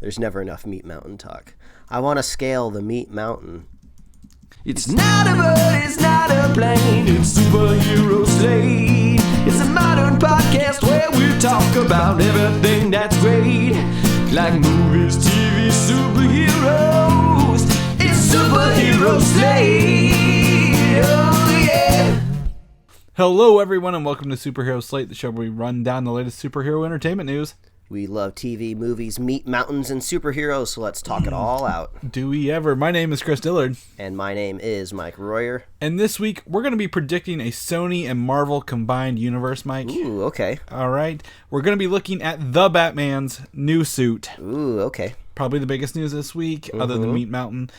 there's never enough Meat Mountain talk. I want to scale the Meat Mountain. It's not a bird, it's not a plane, it's Superhero Slate. It's a modern podcast where we talk about everything that's great, like movies, TV, superheroes. It's Superhero Slate, oh yeah. Hello everyone and welcome to Superhero Slate, the show where we run down the latest superhero entertainment news. We love TV, movies, meat mountains, and superheroes, so let's talk it all out. Do we ever? My name is Chris Dillard. And my name is Mike Royer. And this week, we're going to be predicting a Sony and Marvel combined universe, Mike. Ooh, okay. All right. We're going to be looking at the Batman's new suit. Ooh, okay. Probably the biggest news this week, other than Meat Mountain.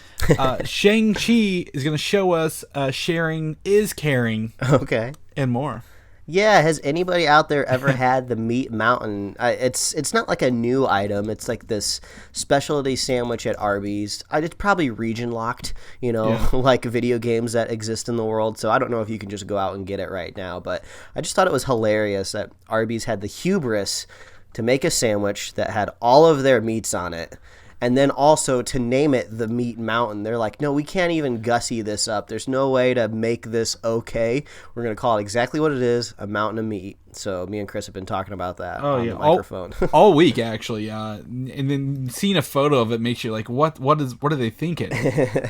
Shang Chi is going to show us sharing is caring. Okay. And more. Yeah, has anybody out there ever had the Meat Mountain? It's not like a new item. It's like this specialty sandwich at Arby's. It's probably region locked, like video games that exist in the world. So I don't know if you can just go out and get it right now. But I just thought it was hilarious that Arby's had the hubris to make a sandwich that had all of their meats on it. And then also to name it the Meat Mountain. They're like, no, we can't even gussy this up. There's no way to make this okay. We're going to call it exactly what it is, a mountain of meat. So me and Chris have been talking about that on the microphone. All week, actually. And then seeing a photo of it makes you like, what are they thinking?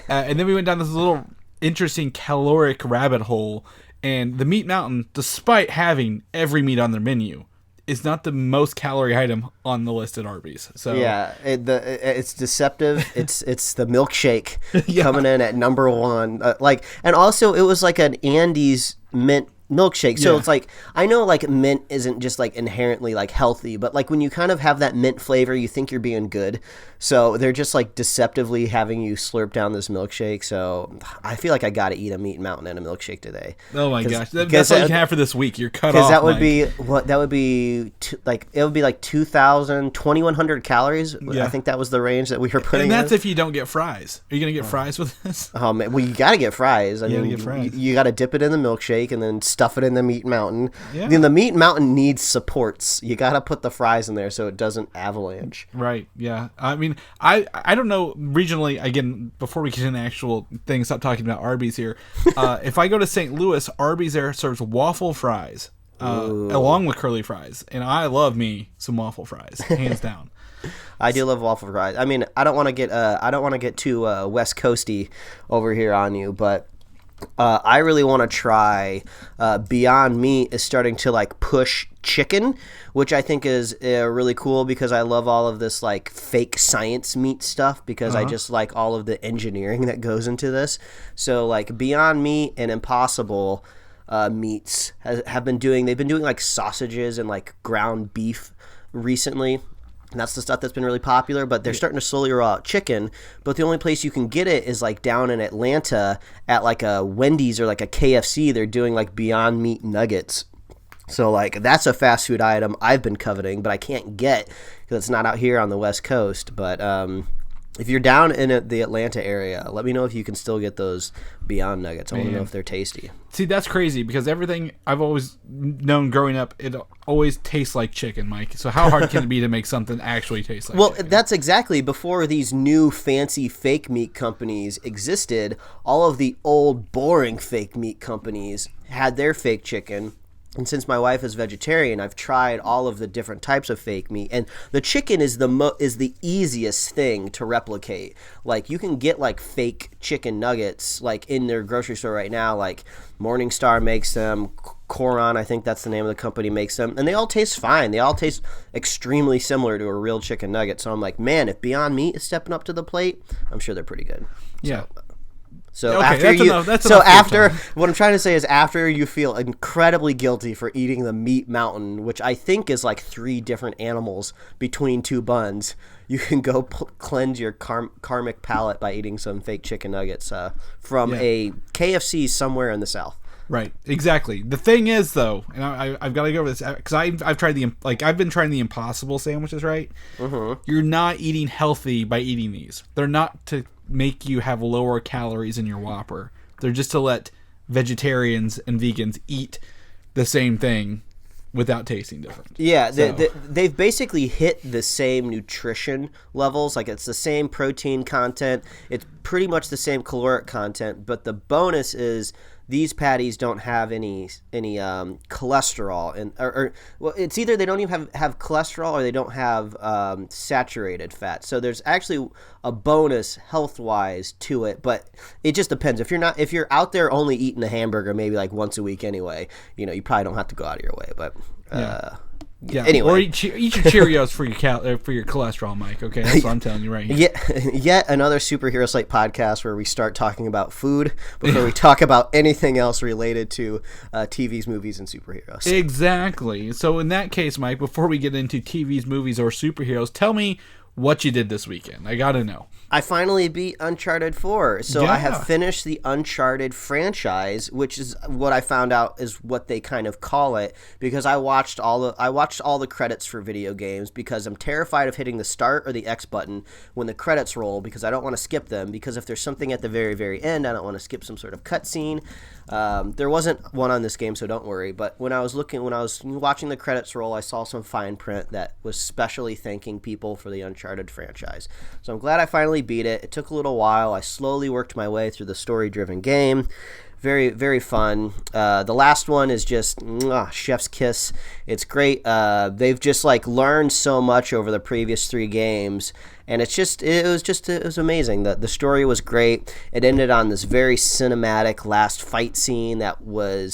And then we went down this little interesting caloric rabbit hole. And the Meat Mountain, despite having every meat on their menu, is not the most calorie item on the list at Arby's. So yeah, it's deceptive. it's the milkshake coming in at number one. And also it was like an Andes mint milkshake. So it's like, I know like mint isn't just like inherently like healthy, but like when you kind of have that mint flavor, you think you're being good. So they're just like deceptively having you slurp down this milkshake. So I feel like I got to eat a Meat Mountain and a milkshake today. Oh my gosh. That's all you can have for this week. You're cut off. Because that would be what that would be it would be like 2,100 calories. Yeah. I think that was the range that we were putting. And that's in. If you don't get fries. Are you going to get fries with this? Oh man, well you got to get fries. I mean, get fries. You got to dip it in the milkshake and then stuff it in the Meat Mountain. Yeah. Then the Meat Mountain needs supports. You got to put the fries in there so it doesn't avalanche. Right. Yeah. I mean, I don't know regionally. Again, before we get into actual things, stop talking about Arby's here. If I go to St. Louis, Arby's there serves waffle fries along with curly fries, and I love me some waffle fries, hands down. I do love waffle fries. I mean, I don't want to get too West Coasty over here on you, but I really want to try Beyond Meat is starting to like push chicken, which I think is really cool because I love all of this like fake science meat stuff because I just like all of the engineering that goes into this. So like Beyond Meat and Impossible meats they've been doing like sausages and like ground beef recently. And that's the stuff that's been really popular, but they're starting to slowly roll out chicken. But the only place you can get it is like down in Atlanta at like a Wendy's or like a KFC. They're doing like Beyond Meat nuggets. So like that's a fast food item I've been coveting, but I can't get because it's not out here on the West Coast. But if you're down in the Atlanta area, let me know if you can still get those Beyond nuggets. I want to know if they're tasty. See, that's crazy because everything I've always known growing up, it always tastes like chicken, Mike. So how hard can it be to make something actually taste like chicken? Well, that's exactly before these new fancy fake meat companies existed. All of the old boring fake meat companies had their fake chicken. And since my wife is vegetarian, I've tried all of the different types of fake meat, and the chicken is the easiest thing to replicate. Like you can get like fake chicken nuggets like in their grocery store right now. Like Morningstar makes them, Coron, I think that's the name of the company, makes them, and they all taste fine. They all taste extremely similar to a real chicken nugget. So I'm like, man, if Beyond Meat is stepping up to the plate, I'm sure they're pretty good. Yeah. So okay, what I'm trying to say is after you feel incredibly guilty for eating the Meat Mountain, which I think is like 3 different animals between 2 buns, you can go cleanse your karmic palate by eating some fake chicken nuggets from a KFC somewhere in the South. Right, exactly. The thing is, though, and I've got to go over this because I've tried I've been trying the Impossible sandwiches. Right, You're not eating healthy by eating these. They're not to make you have lower calories in your Whopper. They're just to let vegetarians and vegans eat the same thing without tasting different. Yeah, they've basically hit the same nutrition levels. Like, it's the same protein content. It's pretty much the same caloric content, but the bonus is these patties don't have any cholesterol, and well, it's either they don't even have cholesterol or they don't have saturated fat. So there's actually a bonus health wise to it, but it just depends. If you're out there only eating a hamburger maybe like once a week anyway, you probably don't have to go out of your way. But yeah. Anyway, or eat your Cheerios for your cholesterol, Mike. Okay, that's what I'm telling you right here. Yet another Superhero Slate podcast where we start talking about food before we talk about anything else related to TVs, movies, and superheroes. Exactly. So in that case, Mike, before we get into TVs, movies, or superheroes, tell me what you did this weekend. I gotta know. I finally beat Uncharted 4. So I have finished the Uncharted franchise, which is what I found out is what they kind of call it, because I watched all the credits for video games because I'm terrified of hitting the start or the X button when the credits roll, because I don't want to skip them, because if there's something at the very, very end, I don't want to skip some sort of cutscene. There wasn't one on this game, so don't worry. But when I was watching the credits roll, I saw some fine print that was specially thanking people for the Uncharted franchise. So I'm glad I finally beat it. It took a little while. I slowly worked my way through the story-driven game. Very, very fun. The last one is just chef's kiss. It's great. They've just learned so much over the previous 3 games, and it was amazing. The story was great. It ended on this very cinematic last fight scene that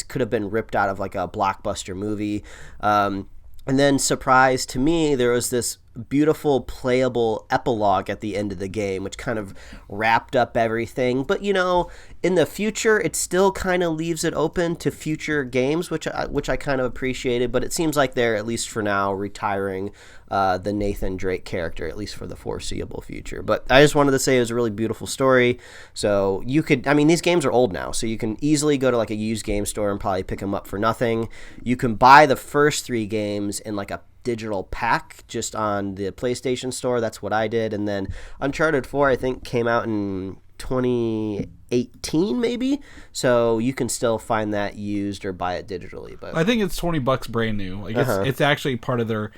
could have been ripped out of like a blockbuster movie. And then, surprise to me, there was this beautiful playable epilogue at the end of the game, which kind of wrapped up everything. But in the future, it still kind of leaves it open to future games, which I kind of appreciated. But it seems like they're, at least for now, retiring the Nathan Drake character, at least for the foreseeable future. But I just wanted to say it was a really beautiful story. So these games are old now, so you can easily go to like a used game store and probably pick them up for nothing. You can buy the first 3 games in like a digital pack just on the PlayStation Store. That's what I did. And then Uncharted 4, I think, came out in 2018 maybe, so you can still find that used or buy it digitally. But I think it's $20 brand new. Like it's actually part of their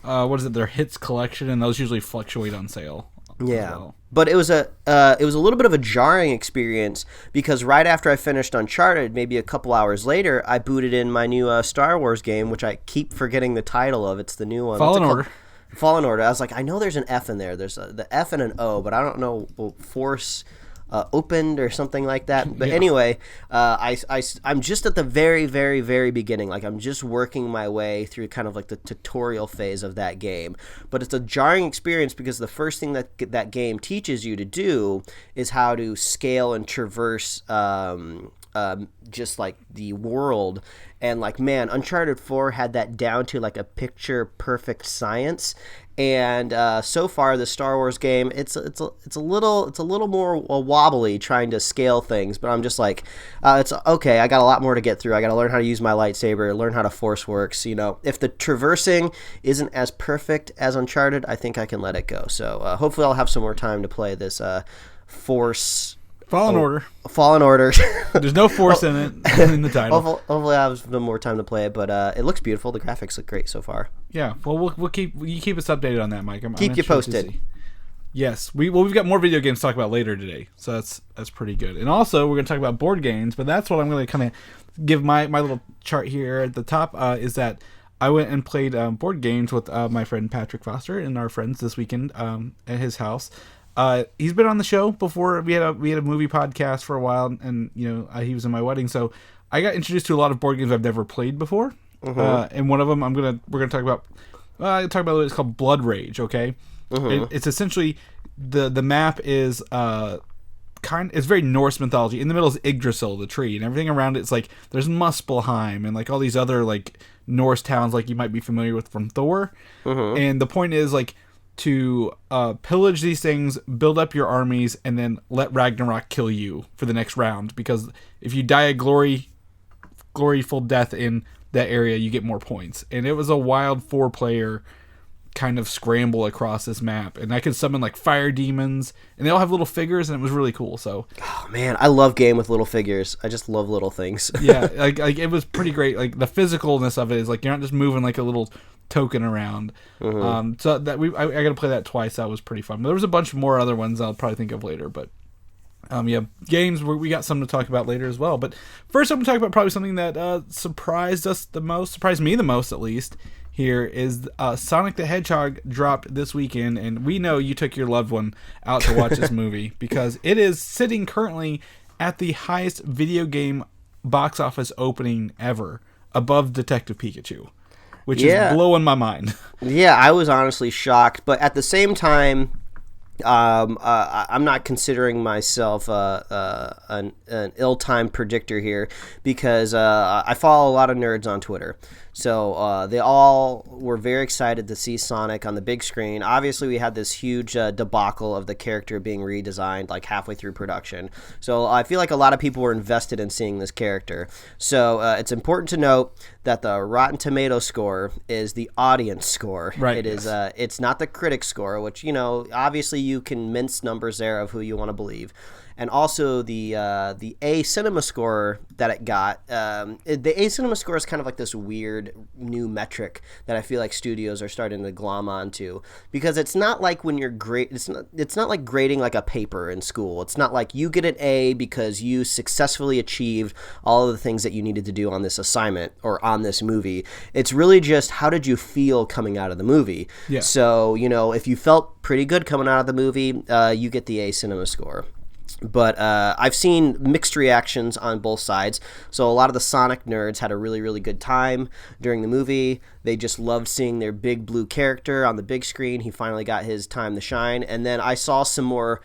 their hits collection, and those usually fluctuate on sale. Yeah, well. But it was a little bit of a jarring experience, because right after I finished Uncharted, maybe a couple hours later, I booted in my new Star Wars game, which I keep forgetting the title of. It's the new one. Fallen Order. Fallen Order. I was like, I know there's an F in there. There's the F and an O, but I don't know. Force opened or something like that. But anyway, I'm just at the very, very, very beginning. Like, I'm just working my way through kind of like the tutorial phase of that game. But it's a jarring experience, because the first thing that game teaches you to do is how to scale and traverse just like the world. And like, man, Uncharted 4 had that down to like a picture perfect science. And so far, the Star Wars game, it's a little more wobbly trying to scale things. But I'm just like, it's okay. I got a lot more to get through. I got to learn how to use my lightsaber, learn how the Force works. If the traversing isn't as perfect as Uncharted, I think I can let it go. So hopefully, I'll have some more time to play this Force. Fallen Order. Fallen Order. There's no Force in it in the title. Hopefully, I have some more time to play it, but it looks beautiful. The graphics look great so far. Yeah, well, we'll keep us updated on that, Mike. Keep you posted. Yes, we've got more video games to talk about later today, so that's pretty good. And also, we're going to talk about board games, but that's what I'm going to kind of give my little chart here at the top. Is that I went and played board games with my friend Patrick Foster and our friends this weekend at his house. He's been on the show before. We had a movie podcast for a while, and he was in my wedding, so I got introduced to a lot of board games I've never played before. And one of them we're gonna talk about. It's called Blood Rage. Okay, it's essentially the map is it's very Norse mythology. In the middle is Yggdrasil, the tree, and everything around it's like there's Muspelheim and like all these other like Norse towns like you might be familiar with from Thor. And the point is like to pillage these things, build up your armies, and then let Ragnarok kill you for the next round. Because if you die a gloriful death in that area, you get more points. And it was a wild 4-player kind of scramble across this map, and I could summon like fire demons, and they all have little figures, and it was really cool. So, oh man, I love game with little figures. I just love little things. Yeah, like it was pretty great. Like the physicalness of it is like you're not just moving like a little token around. So that I got to play that twice. That was pretty fun. But there was a bunch more other ones I'll probably think of later, but. Yeah, games we got something to talk about later as well. But first, I'm going to talk about probably something that surprised me the most at least. Here is Sonic the Hedgehog dropped this weekend, and we know you took your loved one out to watch this movie because it is sitting currently at the highest video game box office opening ever, above Detective Pikachu, which is blowing my mind. Yeah, I was honestly shocked, but at the same time, I'm not considering myself an ill-timed predictor here because I follow a lot of nerds on Twitter. So they all were very excited to see Sonic on the big screen. Obviously, we had this huge debacle of the character being redesigned like halfway through production. So I feel like a lot of people were invested in seeing this character. So it's important to note that the Rotten Tomato score is the audience score. Right. It is. It's not the critic score, which, you know, obviously you can mince numbers there of who you want to believe. And also the A Cinema score that it got. The A Cinema score is kind of like this weird new metric that I feel like studios are starting to glom onto, because it's not like when you're it's not like grading like a paper in school. It's not like you get an A because you successfully achieved all of the things that you needed to do on this assignment or on this movie. It's really just how did you feel coming out of the movie. Yeah. So, you know, if you felt pretty good coming out of the movie, you get the A Cinema score. But I've seen mixed reactions on both sides. So a lot of the Sonic nerds had a really, really good time during the movie. They just loved seeing their big blue character on the big screen. He finally got his time to shine. And then I saw some more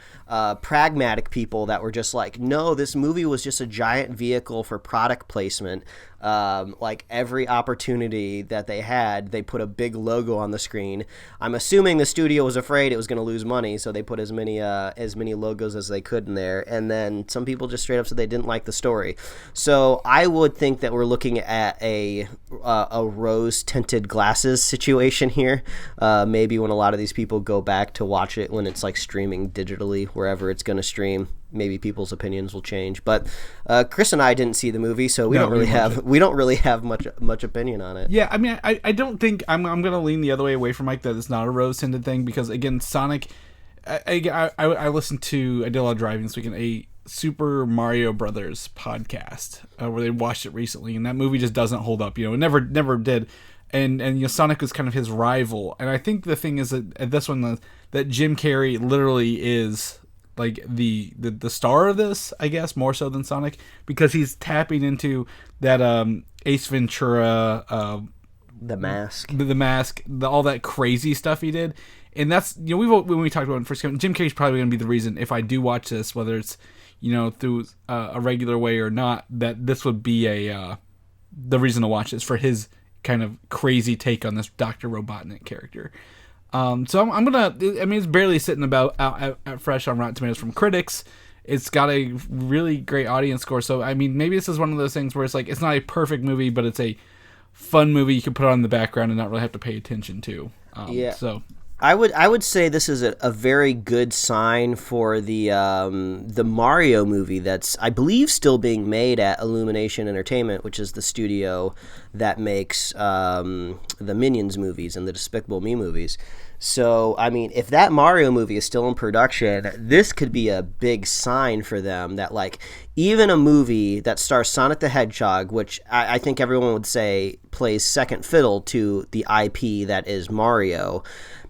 pragmatic people that were just like, no, this movie was just a giant vehicle for product placement. Like every opportunity that they had, they put a big logo on the screen. I'm assuming the studio was afraid it was going to lose money, so they put as many logos as they could in there. And then some people just straight up said they didn't like the story. So I would think that we're looking at a rose tinted glasses situation here. Maybe when a lot of these people go back to watch it when it's like streaming digitally wherever it's going to stream. Maybe people's opinions will change, but Chris and I didn't see the movie, so we don't really have much opinion on it. Yeah, I mean, I don't think I'm gonna lean the other way away from Mike that it's not a rose tinted thing, because again, Sonic. I listened to, I did a lot of driving this weekend, a Super Mario Brothers podcast where they watched it recently, and that movie just doesn't hold up. You know, it never did. And you know, Sonic was kind of his rival, and I think the thing is that at this one that Jim Carrey literally is like the star of this, I guess, more so than Sonic, because he's tapping into that Ace Ventura, The Mask, all that crazy stuff he did, and that's, you know, when we talked about it first, Jim Carrey's probably going to be the reason if I do watch this, whether it's, you know, through a regular way or not, that this would be the reason to watch this, for his kind of crazy take on this Dr. Robotnik character. So I'm gonna. I mean, it's barely sitting about out fresh on Rotten Tomatoes from critics. It's got a really great audience score. So I mean, maybe this is one of those things where it's like it's not a perfect movie, but it's a fun movie you can put on in the background and not really have to pay attention to. Yeah. So I would say this is a very good sign for the Mario movie that's, I believe, still being made at Illumination Entertainment, which is the studio that makes the Minions movies and the Despicable Me movies. So, I mean, if that Mario movie is still in production, this could be a big sign for them that, like, even a movie that stars Sonic the Hedgehog, which I think everyone would say plays second fiddle to the IP that is Mario,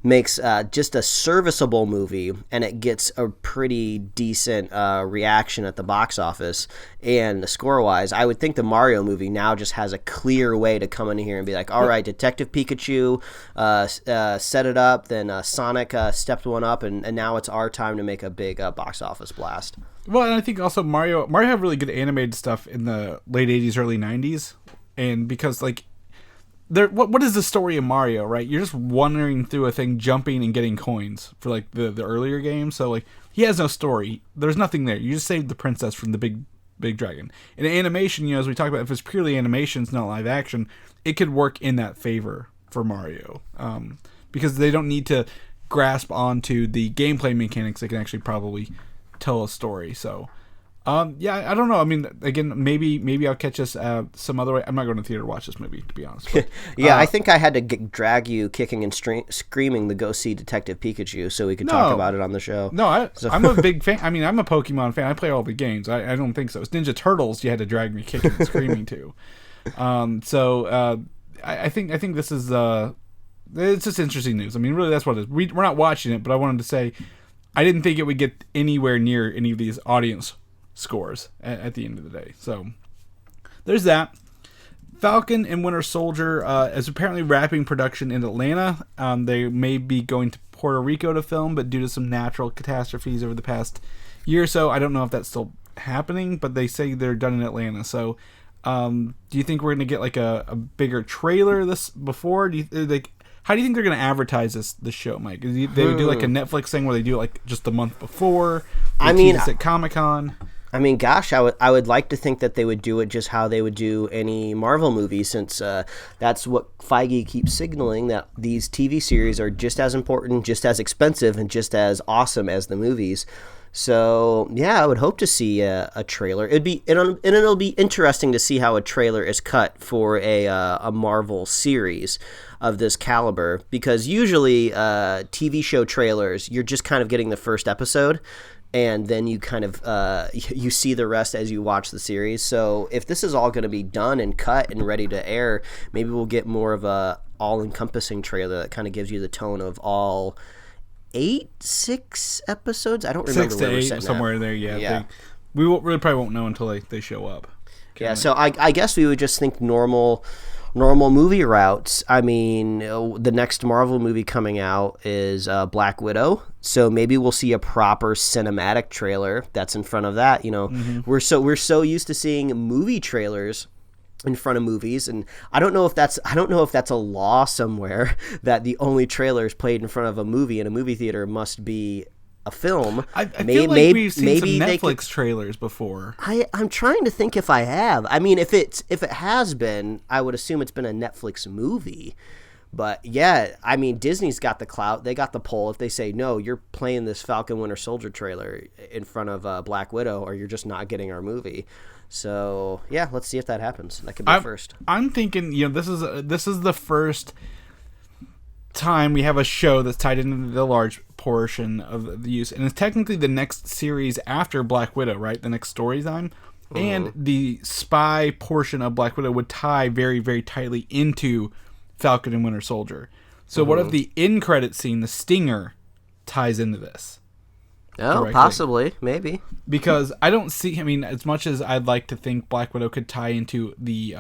makes just a serviceable movie, and it gets a pretty decent reaction at the box office and score-wise. I would think the Mario movie now just has a clear way to come in here and be like, all right, Detective Pikachu set it up, then Sonic stepped one up, and now it's our time to make a big box office blast. Well, and I think also Mario had really good animated stuff in the late 80s, early 90s, and because, like, what is the story of Mario, right? You're just wandering through a thing, jumping and getting coins for, like, the earlier games. So, like, he has no story. There's nothing there. You just saved the princess from the big dragon. In animation, you know, as we talked about, if it's purely animation, it's not live action, it could work in that favor for Mario. because they don't need to grasp onto the gameplay mechanics. They can actually probably tell a story. So, yeah, I don't know. I mean, again, maybe I'll catch us some other way. I'm not going to theater to watch this movie, to be honest. But, yeah, I think I had to drag you kicking and screaming to go see Detective Pikachu so we could talk about it on the show. No, I'm a big fan. I mean, I'm a Pokemon fan. I play all the games. I don't think so. It's Ninja Turtles you had to drag me kicking and screaming to. I think this is it's just interesting news. I mean, really, that's what it is. We're not watching it, but I wanted to say I didn't think it would get anywhere near any of these audience scores at the end of the day. So there's that. Falcon and Winter Soldier is apparently wrapping production in Atlanta. They may be going to Puerto Rico to film, but due to some natural catastrophes over the past year or so, I don't know if that's still happening, but they say they're done in Atlanta. So do you think we're going to get like a bigger trailer this before? How do you think they're going to advertise the show, Mike? They would do like a Netflix thing where they do it like just the month before? I mean, at Comic-Con. I mean, gosh, I would like to think that they would do it just how they would do any Marvel movie, since that's what Feige keeps signaling, that these TV series are just as important, just as expensive, and just as awesome as the movies. So yeah, I would hope to see a trailer. It'll be interesting to see how a trailer is cut for a Marvel series of this caliber, because usually TV show trailers, you're just kind of getting the first episode, and then you kind of you see the rest as you watch the series. So if this is all going to be done and cut and ready to air, maybe we'll get more of a all-encompassing trailer that kind of gives you the tone of all 6 episodes. I don't remember 6 to where 8 we're somewhere at. there. Yeah. We probably won't know until they show up. Yeah. So I guess we would just think normal movie routes. I mean, the next Marvel movie coming out is Black Widow, so maybe we'll see a proper cinematic trailer that's in front of that. You know, we're so used to seeing movie trailers in front of movies, and I don't know if that's a law somewhere that the only trailers played in front of a movie in a movie theater must be a film. I feel like we've seen some Netflix trailers before. I'm trying to think if I have. I mean, if it has been, I would assume it's been a Netflix movie. But yeah, I mean, Disney's got the clout. They got the pull. If they say, no, you're playing this Falcon Winter Soldier trailer in front of Black Widow, or you're just not getting our movie. So yeah, let's see if that happens. That could be first. I'm thinking, this is the first time we have a show that's tied into the large portion of the use, and it's technically the next series after Black Widow, right? The next storyline, and the spy portion of Black Widow would tie very, very tightly into Falcon and Winter Soldier. So what if the end credit scene, the stinger, ties into this? Oh, possibly, maybe. Because I don't see. I mean, as much as I'd like to think Black Widow could tie into the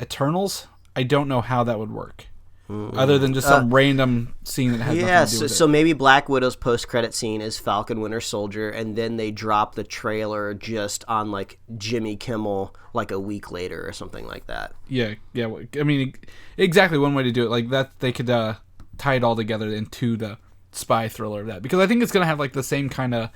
Eternals, I don't know how that would work. Other than just some random scene that has nothing to do with it. So maybe Black Widow's post-credit scene is Falcon Winter Soldier, and then they drop the trailer just on like Jimmy Kimmel like a week later or something like that. Yeah. I mean, exactly one way to do it. Like that, they could tie it all together into the spy thriller of that, because I think it's gonna have like the same kind of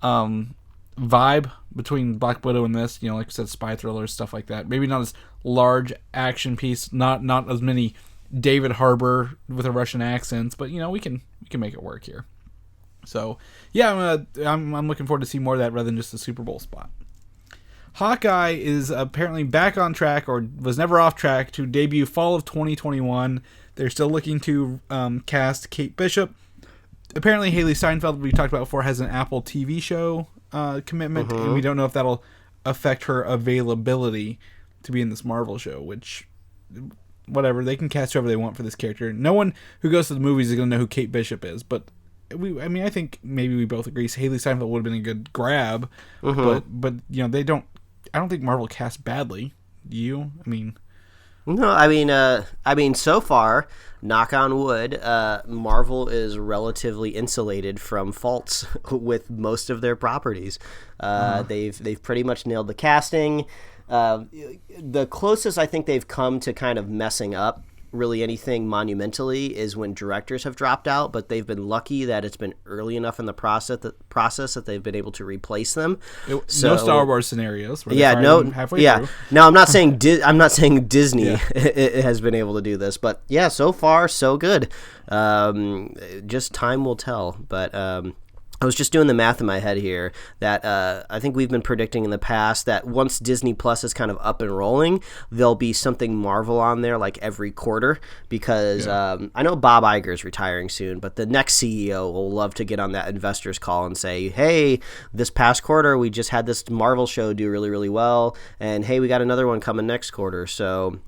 vibe between Black Widow and this. Like I said, spy thrillers, stuff like that. Maybe not as large action piece, not as many David Harbour with a Russian accent, but we can make it work here. So yeah, I'm looking forward to see more of that rather than just the Super Bowl spot. Hawkeye is apparently back on track, or was never off track, to debut fall of 2021. They're still looking to cast Kate Bishop. Apparently Haley Steinfeld, we talked about before, has an Apple TV show commitment, and we don't know if that'll affect her availability to be in this Marvel show, which, whatever, they can cast whoever they want for this character. No one who goes to the movies is going to know who Kate Bishop is, but I think maybe we both agree Haley Steinfeld would have been a good grab, but they don't. I don't think Marvel cast badly. Do you? No, I mean, so far, knock on wood, Marvel is relatively insulated from faults with most of their properties. They've pretty much nailed the casting. The closest I think they've come to kind of messing up really anything monumentally is when directors have dropped out, but they've been lucky that it's been early enough in the process that they've been able to replace them. No Star Wars scenarios. Halfway through. No, I'm not saying Disney has been able to do this, but yeah, so far so good. Just time will tell, but I was just doing the math in my head here that I think we've been predicting in the past that once Disney Plus is kind of up and rolling, there'll be something Marvel on there like every quarter because I know Bob Iger is retiring soon, but the next CEO will love to get on that investors call and say, hey, this past quarter we just had this Marvel show do really, really well, and hey, we got another one coming next quarter. So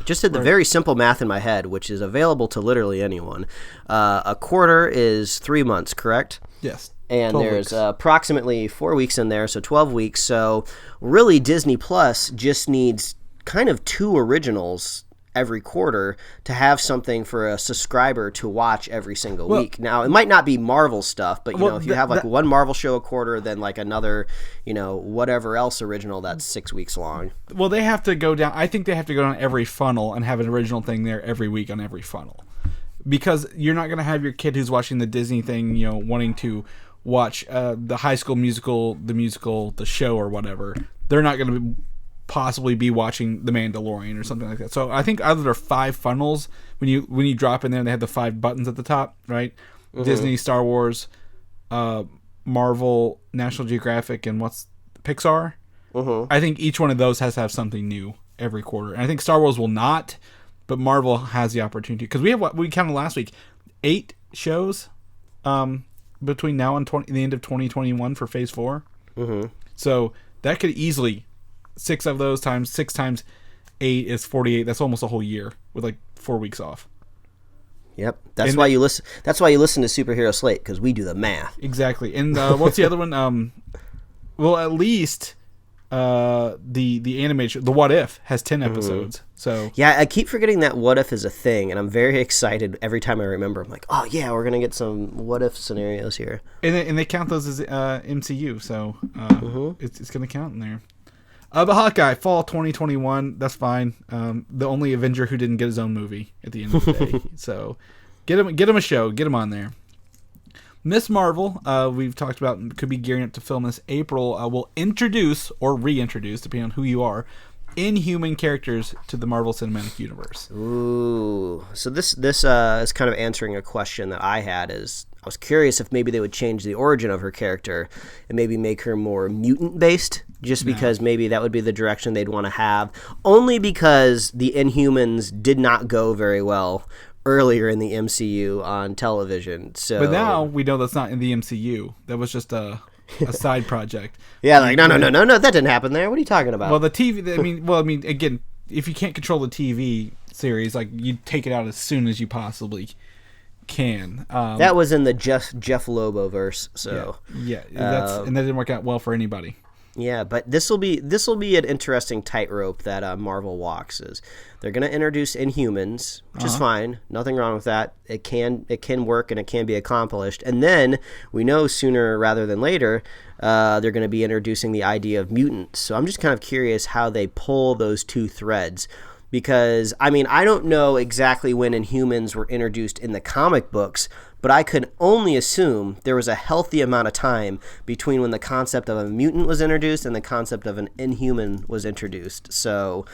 just did the very simple math in my head, which is available to literally anyone. A quarter is 3 months, correct? Yes. And there's approximately 4 weeks in there, so 12 weeks. So really, Disney Plus just needs kind of 2 originals every quarter to have something for a subscriber to watch every single week. Now, it might not be Marvel stuff, but if you have like one Marvel show a quarter, then like another, whatever else original that's 6 weeks long. Well, they have to go down. I think they have to go down every funnel and have an original thing there every week on every funnel, because you're not going to have your kid who's watching the Disney thing, wanting to watch the High School Musical, the show or whatever. They're not going to possibly be watching The Mandalorian or something like that. So I think either there are 5 funnels when you drop in there, and they have the 5 buttons at the top, right? Mm-hmm. Disney, Star Wars, Marvel, National Geographic, and what's Pixar. Mm-hmm. I think each one of those has to have something new every quarter, and I think Star Wars will not, but Marvel has the opportunity because we have what we counted last week, 8 shows. Between now and the end of 2021 for Phase 4. Mm-hmm. So that could easily, 6 of those times 6 times 8 is 48. That's almost a whole year with like 4 weeks off. Yep, that's why you listen. That's why you listen to Superhero Slate, because we do the math. Exactly. And what's the other one? Well, at least the animation, the What If, has 10 episodes. Mm-hmm. So yeah, I keep forgetting that What If is a thing, and I'm very excited every time I remember. I'm like, oh yeah, we're gonna get some What If scenarios here. And they count those as MCU, so it's gonna count in there. But Hawkeye, fall 2021, that's fine. The only Avenger who didn't get his own movie at the end of the day. So get him a show, get him on there. Miss Marvel, we've talked about, could be gearing up to film this April, will introduce or reintroduce, depending on who you are, Inhuman characters to the Marvel Cinematic Universe. Ooh, so this is kind of answering a question that I had. Is I was curious if maybe they would change the origin of her character and maybe make her more mutant based, just because maybe that would be the direction they'd want to have. Only because the Inhumans did not go very well earlier in the MCU on television. So, but now we know that's not in the MCU. That was just a side project. Yeah, like no, that didn't happen there. What are you talking about? Well, the TV. I mean, again, if you can't control the TV series, like, you take it out as soon as you possibly can. That was in the Jeff Lobo verse. So yeah, and that didn't work out well for anybody. Yeah, but this will be an interesting tightrope that Marvel walks. Is they're going to introduce Inhumans, which is fine, nothing wrong with that. It can work and it can be accomplished. And then we know sooner rather than later they're going to be introducing the idea of mutants. So I'm just kind of curious how they pull those 2 threads. Because, I mean, I don't know exactly when Inhumans were introduced in the comic books, but I could only assume there was a healthy amount of time between when the concept of a mutant was introduced and the concept of an Inhuman was introduced. So,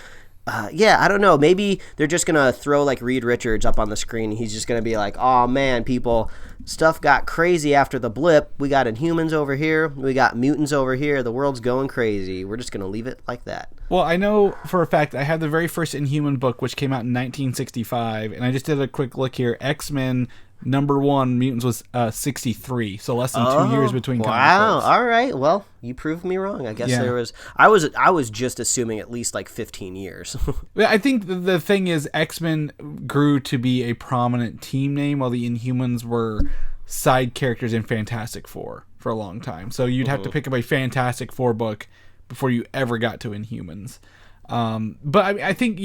yeah, I don't know. Maybe they're just going to throw, like, Reed Richards up on the screen. He's just going to be like, oh, man, people, stuff got crazy after the blip. We got Inhumans over here. We got mutants over here. The world's going crazy. We're just going to leave it like that. Well, I know for a fact I have the very first Inhuman book, which came out in 1965, and I just did a quick look here. X-Men #1 Mutants was 63, so less than 2 years between comic books. All right. Well, you proved me wrong. I guess there was. I was just assuming at least like 15 years. I think the thing is, X-Men grew to be a prominent team name, while the Inhumans were side characters in Fantastic Four for a long time. So you'd have to pick up a Fantastic Four book before you ever got to Inhumans. But I think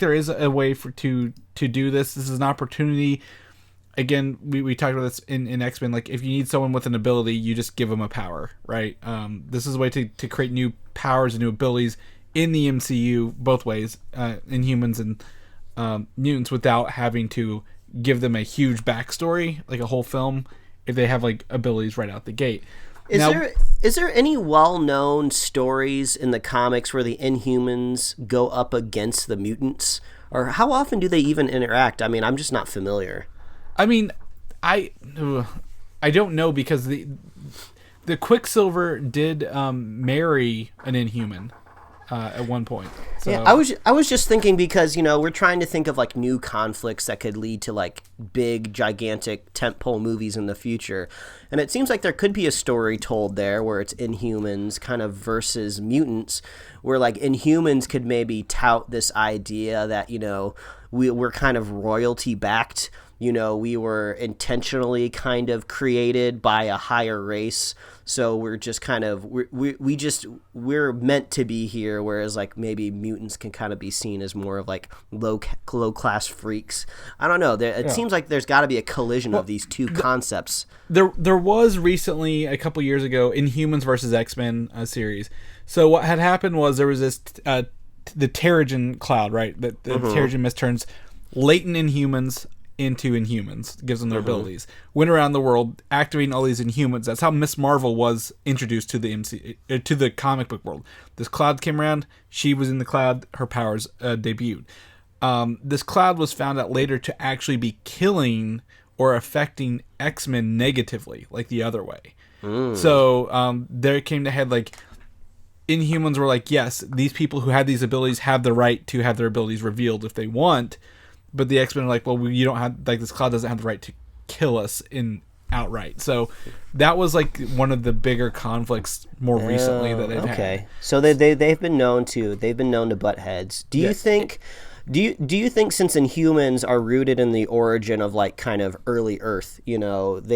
there is a way to do this. This is an opportunity. Again, we talked about this in X-Men. Like, if you need someone with an ability, you just give them a power, right? This is a way to create new powers and new abilities in the MCU, both ways, Inhumans and mutants without having to give them a huge backstory, like a whole film, if they have like abilities right out the gate. Is there any well-known stories in the comics where the Inhumans go up against the mutants? Or how often do they even interact? I mean, I'm just not familiar. I mean, I don't know, because the Quicksilver did marry an Inhuman at one point. So. Yeah, I was just thinking, because we're trying to think of like new conflicts that could lead to like big, gigantic tentpole movies in the future, and it seems like there could be a story told there where it's Inhumans kind of versus mutants, where like Inhumans could maybe tout this idea that we're kind of royalty backed. We were intentionally kind of created by a higher race, so we're just kind of we're meant to be here. Whereas like maybe mutants can kind of be seen as more of like low class freaks. I don't know. It seems like there's got to be a collision of these two concepts. There was recently, a couple years ago, Inhumans versus X-Men series. So what had happened was there was this the Terrigen cloud, right? The Terrigen mist turns latent Inhumans into Inhumans, gives them their abilities. Went around the world activating all these Inhumans. That's how Miss Marvel was introduced to to the comic book world. This cloud came around, she was in the cloud, her powers debuted. This cloud was found out later to actually be killing or affecting X-Men negatively, like the other way. So there came to head like Inhumans were like, yes, these people who had these abilities have the right to have their abilities revealed if they want. But the X-Men are like, well, you don't have, like, this cloud doesn't have the right to kill us outright. So that was like one of the bigger conflicts more recently that they've had. Okay, so they've been known to butt heads. Do you think? Do you think, since Inhumans are rooted in the origin of like kind of early Earth, they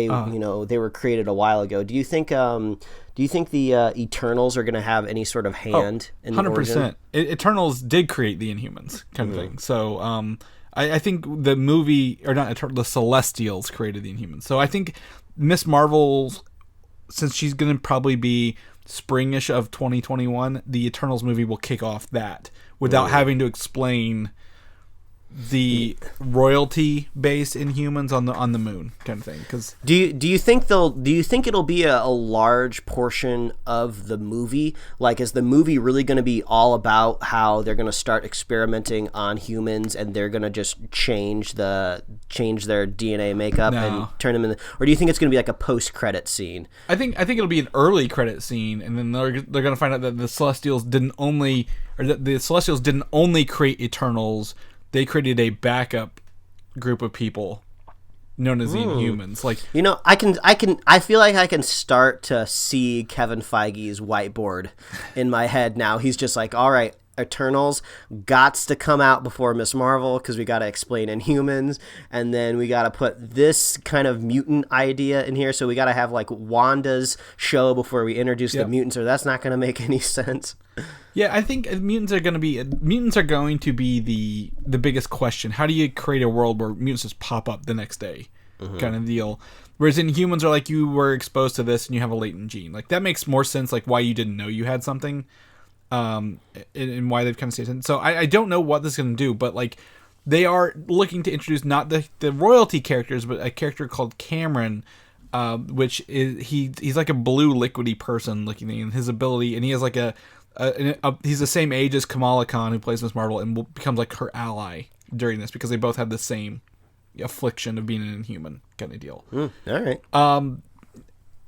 were created a while ago. Do you think the Eternals are going to have any sort of hand in the 100%. Origin? Eternals did create the Inhumans kind of thing. So I think the movie, or not the Celestials created the Inhumans. So I think Miss Marvel, since she's going to probably be springish of 2021, the Eternals movie will kick off that without having to explain the royalty-based Inhumans on the moon kind of thing. Cause do you think it'll be a large portion of the movie? Like, is the movie really going to be all about how they're going to start experimenting on humans and they're going to just change their DNA makeup and turn them into, or do you think it's going to be like a post-credit scene? I think it'll be an early credit scene, and then they're going to find out that the Celestials didn't only create Eternals. They created a backup group of people known as the Inhumans. Like, I feel like I can start to see Kevin Feige's whiteboard in my head now. He's just like, all right, Eternals gots to come out before Miss Marvel because we got to explain Inhumans, and then we got to put this kind of mutant idea in here. So we got to have like Wanda's show before we introduce the mutants, or that's not going to make any sense. Yeah, I think mutants are going to be the biggest question. How do you create a world where mutants just pop up the next day, kind of deal? Whereas Inhumans are like, you were exposed to this and you have a latent gene. Like, that makes more sense. Like, why you didn't know you had something, and why they've kind of stayed in. So I don't know what this is going to do, but like, they are looking to introduce not the royalty characters, but a character called Kamran, which is he's like a blue liquidy person looking thing, and his ability, and he has like he's the same age as Kamala Khan, who plays Miss Marvel, and becomes like her ally during this because they both have the same affliction of being an Inhuman kind of deal. All right.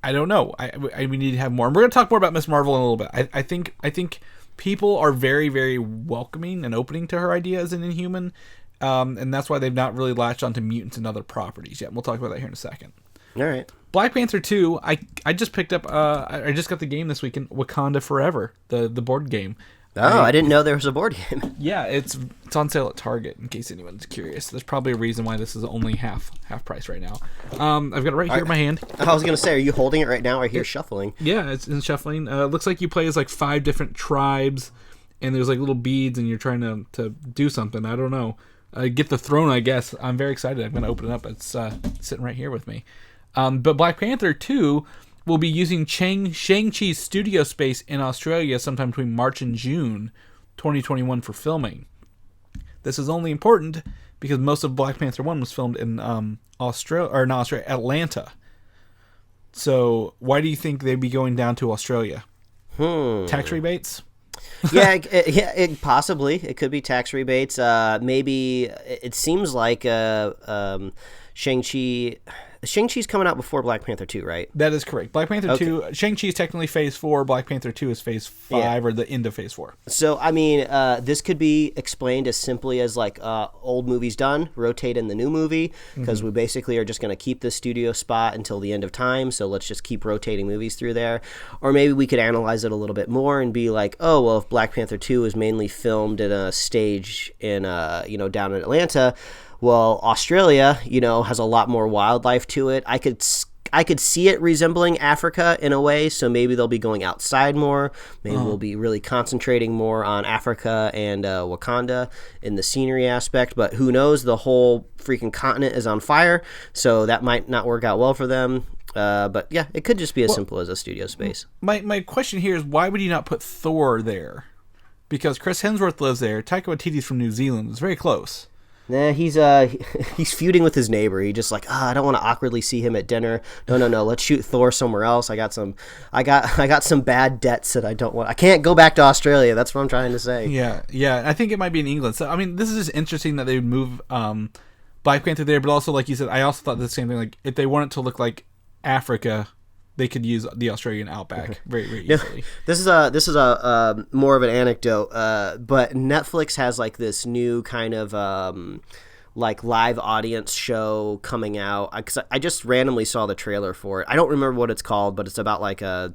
I don't know. We need to have more. And we're going to talk more about Miss Marvel in a little bit. I think people are very, very welcoming and opening to her idea as an Inhuman, and that's why they've not really latched onto mutants and other properties yet. We'll talk about that here in a second. All right. Black Panther 2, I just picked up, I just got the game this weekend, Wakanda Forever, the board game. Oh, I didn't know there was a board game. Yeah, it's on sale at Target, in case anyone's curious. There's probably a reason why this is only half price right now. I've got it right here in my hand. I was going to say, are you holding it right now? I hear shuffling. Yeah, it's in shuffling. Looks like you play as like 5 different tribes, and there's like little beads, and you're trying to do something. I don't know. Get the throne, I guess. I'm very excited. I'm going to open it up. It's sitting right here with me. But Black Panther 2 will be using Shang-Chi's studio space in Australia sometime between March and June 2021 for filming. this is only important because most of Black Panther 1 was filmed in Atlanta. So why do you think they'd be going down to Australia? Tax rebates? Possibly. It could be tax rebates. Maybe it seems like Shang-Chi's coming out before Black Panther 2, right? That is correct. Black Panther 2, Shang-Chi is technically Phase 4, Black Panther 2 is Phase 5 or the end of Phase 4. So, I mean, this could be explained as simply as like old movie's done, rotate in the new movie, because we basically are just going to keep this studio spot until the end of time, so let's just keep rotating movies through there. Or maybe we could analyze it a little bit more and be like, oh, well, if Black Panther 2 is mainly filmed in a stage in, down in Atlanta, well, Australia, has a lot more wildlife to it. I could see it resembling Africa in a way, so maybe they'll be going outside more. Maybe we'll be really concentrating more on Africa and Wakanda in the scenery aspect, but who knows? The whole freaking continent is on fire, so that might not work out well for them. But yeah, it could just be as simple as a studio space. My question here is, why would you not put Thor there? Because Chris Hemsworth lives there. Taika Waititi's from New Zealand. It's very close. Nah, he's feuding with his neighbor. He just like, I don't want to awkwardly see him at dinner. No. Let's shoot Thor somewhere else. I got some bad debts that I don't want. I can't go back to Australia. That's what I'm trying to say. Yeah. I think it might be in England. So I mean, this is just interesting that they would move Black Panther there, but also like you said, I also thought the same thing. Like if they wanted to look like Africa, they could use the Australian outback very, very easily. This is a more of an anecdote, but Netflix has like this new kind of like live audience show coming out. I just randomly saw the trailer for it. I don't remember what it's called, but it's about like a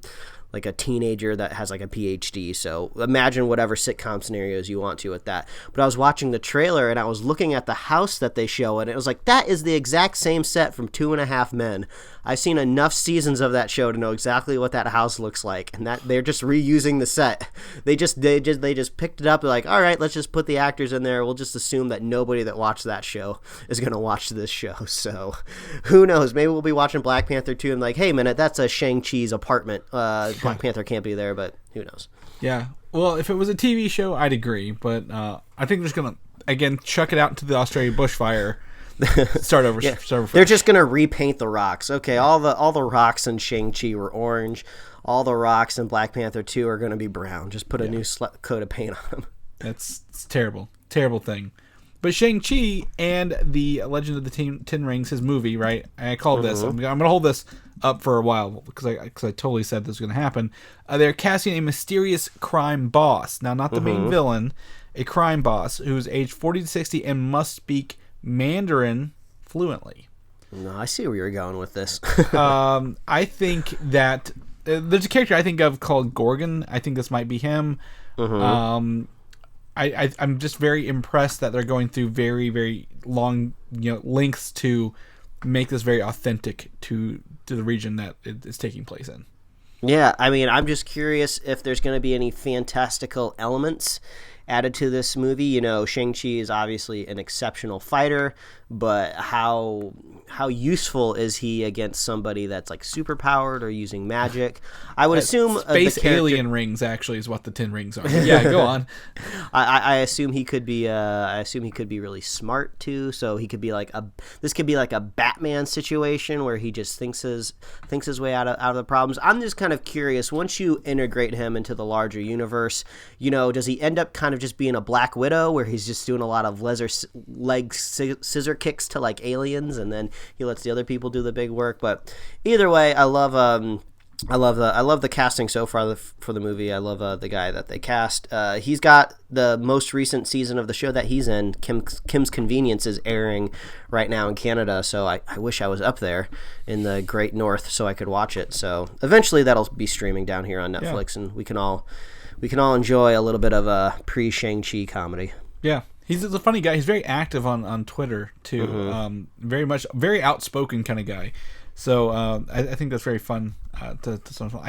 teenager that has like a PhD. So imagine whatever sitcom scenarios you want to with that. But I was watching the trailer and I was looking at the house that they show, and it was like, that is the exact same set from 2.5 Men. I've seen enough seasons of that show to know exactly what that house looks like, and that they're just reusing the set. They just picked it up. They're like, all right, let's just put the actors in there. We'll just assume that nobody that watched that show is going to watch this show. So who knows? Maybe we'll be watching Black Panther 2 and like, hey, minute, that's a Shang-Chi's apartment. Black Panther can't be there, but who knows? Yeah. Well, if it was a TV show, I'd agree, but I think they're just gonna again chuck it out into the Australian bushfire. Start over. They're just gonna repaint the rocks. Okay, all the rocks in Shang-Chi were orange. All the rocks in Black Panther 2 are gonna be brown. Just put a new coat of paint on them. It's terrible thing. But Shang-Chi and the Legend of the Ten Rings, his movie, right? I called this. I'm going to hold this up for a while because I totally said this was going to happen. They're casting a mysterious crime boss. Now, not the main villain, a crime boss who's aged 40 to 60 and must speak Mandarin fluently. No, I see where you're going with this. I think that there's a character I think of called Gorgon. I think this might be him. I'm just very impressed that they're going through very, very long, lengths to make this very authentic to the region that it is taking place in. Yeah, I mean, I'm just curious if there's going to be any fantastical elements added to this movie. Shang-Chi is obviously an exceptional fighter, but how useful is he against somebody that's like super powered or using magic? I would assume space alien rings actually is what the 10 rings are. Yeah, go on. I assume he could be. I assume he could be really smart too. So he could be like this could be like a Batman situation where he just thinks his way out of the problems. I'm just kind of curious. Once you integrate him into the larger universe, does he end up kind of just being a Black Widow where he's just doing a lot of scissor kicks to like aliens, and then he lets the other people do the big work? But either way, I love the casting so far for the movie. I love the guy that they cast. He's got the most recent season of the show that he's in. Kim's Convenience is airing right now in Canada, so I wish I was up there in the Great North so I could watch it. So eventually that'll be streaming down here on Netflix, and we can all enjoy a little bit of a pre-Shang-Chi comedy. Yeah. He's a funny guy. He's very active on Twitter too. Very outspoken kind of guy. So I think that's very fun. I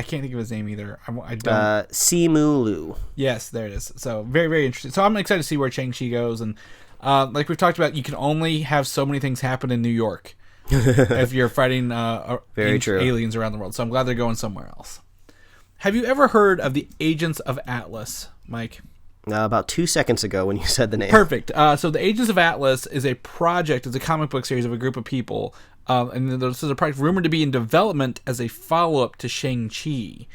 can't think of his name either. I don't. Simu Liu. Yes, there it is. So very, very interesting. So I'm excited to see where Shang-Chi goes. And like we've talked about, you can only have so many things happen in New York if you're fighting aliens around the world. So I'm glad they're going somewhere else. Have you ever heard of the Agents of Atlas, Mike? About 2 seconds ago when you said the name. Perfect. So the Agents of Atlas is a project. It's a comic book series of a group of people. And this is a project rumored to be in development as a follow-up to Shang Chi.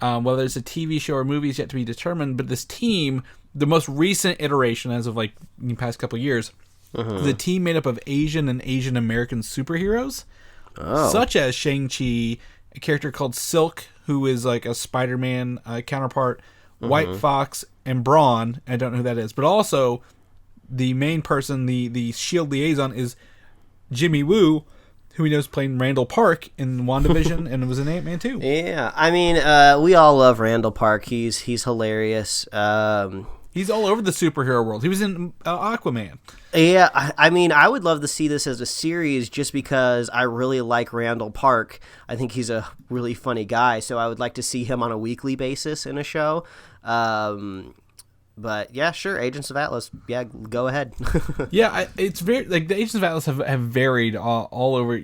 Whether it's a TV show or movie is yet to be determined. But this team, the most recent iteration as of like the past couple of years, is a team made up of Asian and Asian American superheroes, such as Shang Chi, a character called Silk, who is like a Spider-Man counterpart, White Fox, and Brawn. I don't know who that is, but also the main person, the Shield liaison, is Jimmy Woo, who we know is playing Randall Park in WandaVision and was in Ant-Man 2. Yeah, I mean, we all love Randall Park. He's hilarious. He's all over the superhero world. He was in Aquaman. Yeah, I mean, I would love to see this as a series just because I really like Randall Park. I think he's a really funny guy, so I would like to see him on a weekly basis in a show. But yeah, sure, Agents of Atlas. Yeah, go ahead. Yeah, it's very like the Agents of Atlas have varied all over.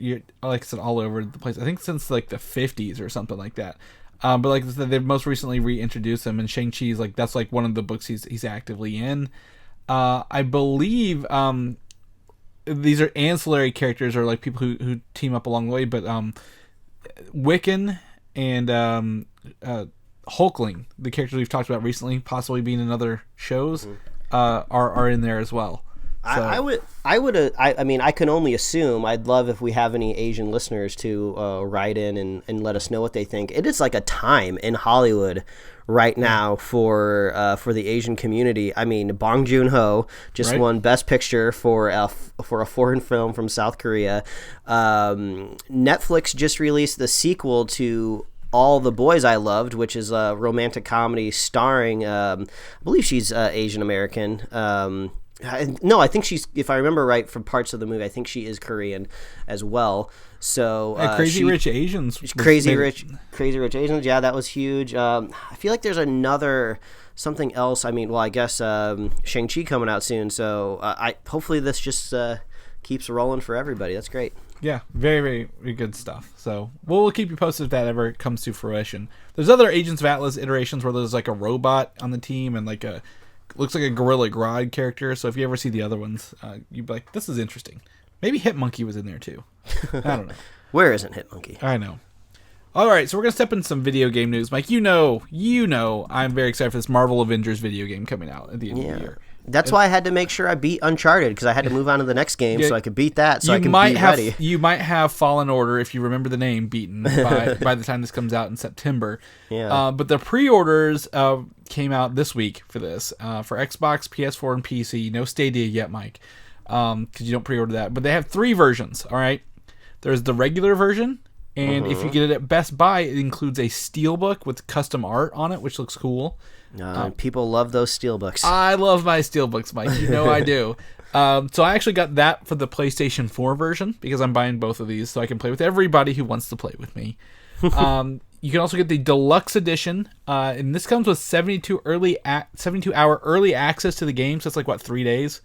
Like I said, all over the place. I think since like the 50s or something like that. But like I said, they've most recently reintroduced him, and Shang-Chi is like that's like one of the books he's actively in. I believe these are ancillary characters or like people who team up along the way. But Wiccan and Hulkling, the characters we've talked about recently, possibly being in other shows, are in there as well. So. I mean, I can only assume. I'd love if we have any Asian listeners to write in and let us know what they think. It is like a time in Hollywood right now for the Asian community. I mean, Bong Joon-ho just won Best Picture for a foreign film from South Korea. Netflix just released the sequel to All the Boys I Loved, which is a romantic comedy starring, I believe she's Asian American. No, I think she's, if I remember right from parts of the movie, I think she is Korean as well. So Rich Asians. Crazy Rich Asians. Yeah, that was huge. I feel like there's something else. I mean, well, I guess Shang-Chi coming out soon. So hopefully this just keeps rolling for everybody. That's great. Yeah, very, very, very good stuff. So we'll keep you posted if that ever comes to fruition. There's other Agents of Atlas iterations where there's like a robot on the team and like looks like a Gorilla Grodd character. So if you ever see the other ones, you'd be like, this is interesting. Maybe Hitmonkey was in there too. I don't know. Where isn't Hitmonkey? I know. All right, so we're going to step into some video game news. Mike, you know, I'm very excited for this Marvel Avengers video game coming out at the end of the year. That's why I had to make sure I beat Uncharted, because I had to move on to the next game so I could beat that, so I can be ready. You might have Fallen Order, if you remember the name, beaten by the time this comes out in September. Yeah. But the pre-orders came out this week for this, for Xbox, PS4, and PC. No Stadia yet, Mike, because you don't pre-order that. But they have 3 versions, all right? There's the regular version, and if you get it at Best Buy, it includes a steelbook with custom art on it, which looks cool. People love those steelbooks. I love my steelbooks, Mike. You know I do. So I actually got that for the PlayStation 4 version because I'm buying both of these so I can play with everybody who wants to play with me. You can also get the deluxe edition, and this comes with 72-hour early access to the game. So it's like 3 days.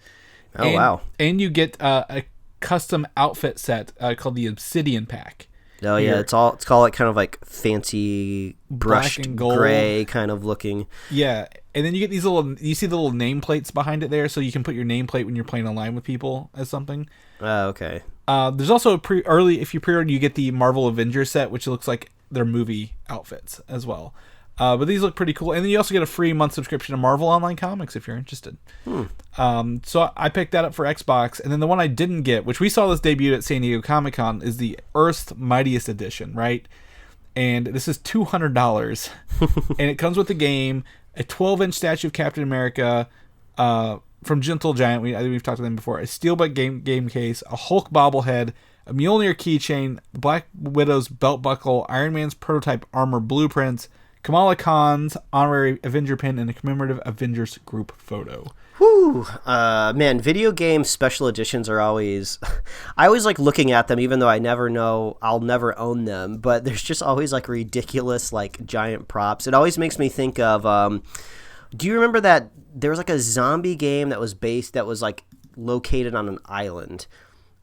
Wow! And you get a custom outfit set called the Obsidian Pack. Oh yeah, it's called like kind of like fancy brushed black and gold gray kind of looking. Yeah, and then you get these you see the little nameplates behind it there, so you can put your nameplate when you're playing online with people as something. Oh, okay. There's also if you pre-order, you get the Marvel Avengers set, which looks like their movie outfits as well. But these look pretty cool. And then you also get a free month subscription to Marvel Online Comics if you're interested. So I picked that up for Xbox. And then the one I didn't get, which we saw this debut at San Diego Comic-Con, is the Earth's Mightiest Edition, right? And this is $200. And it comes with the game, a 12-inch statue of Captain America from Gentle Giant. I think we've talked to them before. A Steelbook game case, a Hulk bobblehead, a Mjolnir keychain, Black Widow's belt buckle, Iron Man's prototype armor blueprints, Kamala Khan's honorary Avenger pin, and a commemorative Avengers group photo. Whew. Man, video game special editions are always... I always like looking at them, even though I'll never own them, but there's just always like ridiculous like giant props. It always makes me think of... do you remember that there was like a zombie game that was like located on an island?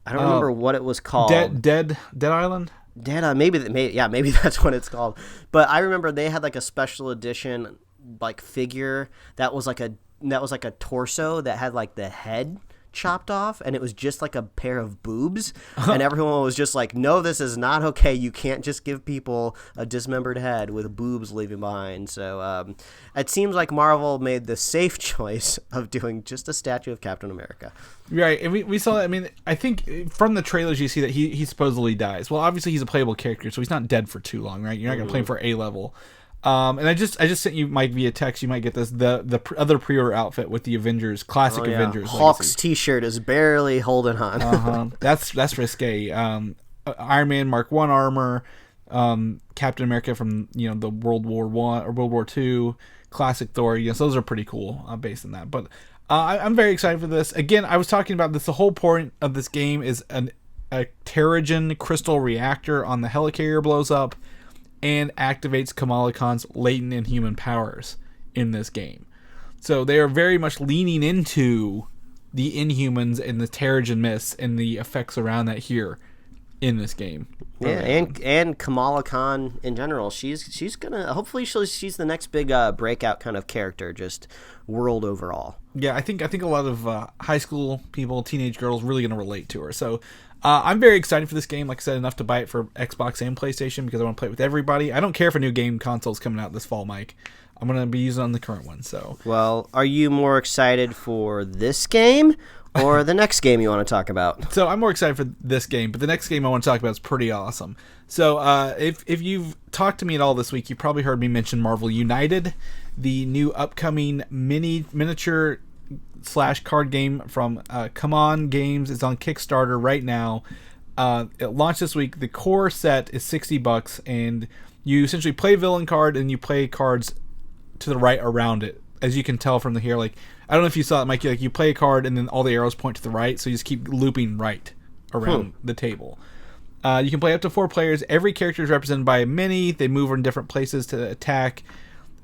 I don't remember what it was called. Dead Island? Maybe that's what it's called. But I remember they had like a special edition like figure that was like a that was like a torso that had like the head chopped off, and it was just like a pair of boobs, and everyone was just like, no, this is not okay. You can't just give people a dismembered head with boobs leaving behind. So it seems like Marvel made the safe choice of doing just a statue of Captain America. Right, and we saw that. I mean, I think from the trailers you see that he supposedly dies. Well, obviously he's a playable character, so he's not dead for too long, right? You're not going to play him for A level. And I just sent you, Mike, via text. You might get this the other pre-order outfit with the Avengers classic Avengers. Hawk's legacy. T-shirt is barely holding on. That's risque. Iron Man Mark 1 armor, Captain America from the World War I or World War II, classic Thor. Yes, those are pretty cool based on that. But I'm very excited for this. Again, I was talking about this. The whole point of this game is a Terrigen crystal reactor on the helicarrier blows up and activates Kamala Khan's latent Inhuman powers in this game. So they are very much leaning into the Inhumans and the Terrigen Mists and the effects around that here in this game. Yeah, and Kamala Khan in general, she's gonna hopefully she's the next big breakout kind of character, just world overall. Yeah, I think a lot of high school people, teenage girls, really gonna relate to her. So I'm very excited for this game. Like I said, enough to buy it for Xbox and PlayStation because I want to play it with everybody. I don't care if a new game console is coming out this fall, Mike. I'm gonna be using it on the current one. So, well, are you more excited for this game or the next game you want to talk about? So I'm more excited for this game, but the next game I want to talk about is pretty awesome. So if you've talked to me at all this week, you probably heard me mention Marvel United, the new upcoming miniature / card game from Come On Games. Is on Kickstarter right now. It launched this week. The core set is $60, and you essentially play villain card and you play cards to the right around it. As you can tell from the here, like I don't know if you saw it, Mike. Like you play a card and then all the arrows point to the right, so you just keep looping right around the table. You can play up to 4 players. Every character is represented by a mini. They move in different places to attack,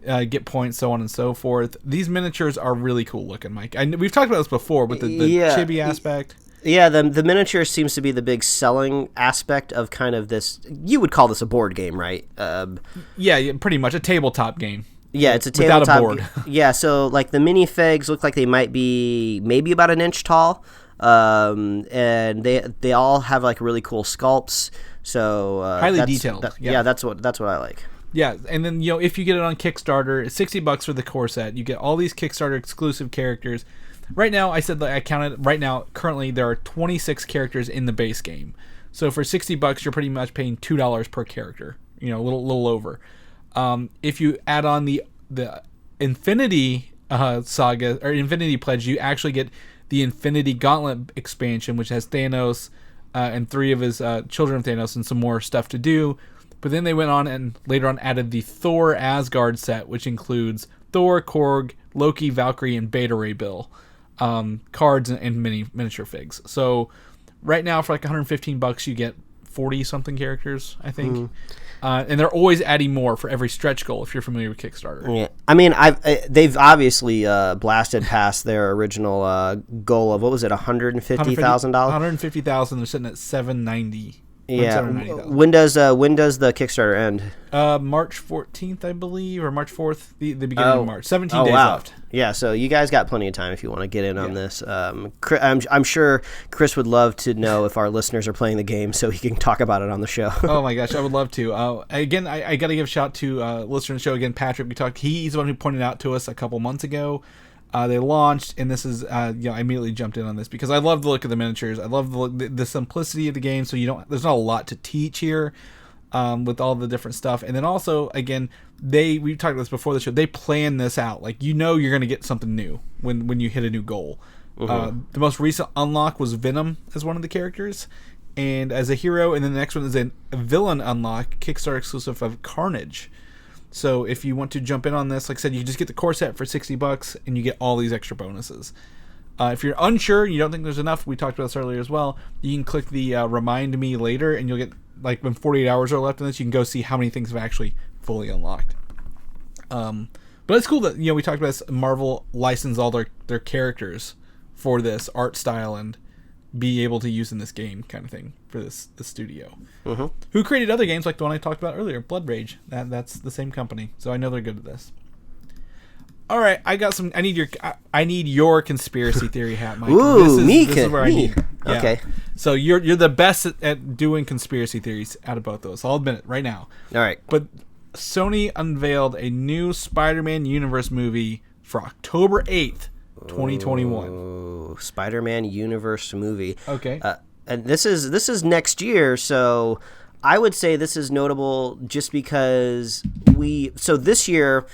get points, so on and so forth. These miniatures are really cool looking, Mike. We've talked about this before, but the chibi aspect. Yeah, the miniature seems to be the big selling aspect of kind of this. You would call this a board game, right? Yeah, pretty much a tabletop game. Yeah, it's a tabletop. Without a board. Yeah, so like the minifigs look like they might be maybe about an inch tall, and they all have like really cool sculpts. So highly detailed. That's what I like. Yeah, and then if you get it on Kickstarter, it's $60 for the core set. You get all these Kickstarter exclusive characters. Right now, I said that I counted. Right now, currently there are 26 characters in the base game. So for $60, you're pretty much paying $2 per character. A little over. If you add on the Infinity Saga or Infinity Pledge, you actually get the Infinity Gauntlet expansion, which has Thanos and 3 of his children of Thanos and some more stuff to do. But then they went on and later on added the Thor Asgard set, which includes Thor, Korg, Loki, Valkyrie, and Beta Ray Bill cards and miniature figs. So right now for like $115, you get 40 something characters, I think. And they're always adding more for every stretch goal if you're familiar with Kickstarter. Yeah, I mean, they've obviously blasted past their original goal of what was it, $150,000? $150,000. They're sitting at $790,000. Yeah. When does the Kickstarter end? March 14th, I believe, or March 4th, the beginning of March. 17 days left. Yeah, so you guys got plenty of time if you want to get in on this. I'm sure Chris would love to know if our listeners are playing the game so he can talk about it on the show. Oh my gosh, I would love to. Again, I got to give a shout to listener of the show again, Patrick. He's the one who pointed out to us a couple months ago. They launched, and this is, I immediately jumped in on this because I love the look of the miniatures. I love the simplicity of the game, so there's not a lot to teach here with all the different stuff. And then also, again, we talked about this before the show, they plan this out. Like, you're going to get something new when you hit a new goal. The most recent unlock was Venom as one of the characters, and as a hero, and then the next one is a villain unlock, Kickstarter exclusive of Carnage. So if you want to jump in on this, like I said, you can just get the core set for $60 and you get all these extra bonuses. If you're unsure and you don't think there's enough, we talked about this earlier as well, you can click the remind me later and you'll get, like when 48 hours are left in this, you can go see how many things have actually fully unlocked. But it's cool that, we talked about this, Marvel licensed all their characters for this art style and be able to use in this game kind of thing for the studio. Who created other games like the one I talked about earlier, Blood Rage. That's the same company, so I know they're good at this. All right, I got some. I need your conspiracy theory hat, Mike. Ooh, this is where I need. Yeah. Okay. So you're the best at doing conspiracy theories out of both those. I'll admit it right now. All right. But Sony unveiled a new Spider-Man universe movie for October 8th, 2021. Ooh, Spider-Man universe movie. Okay. And this is next year, so I would say this is notable just because this year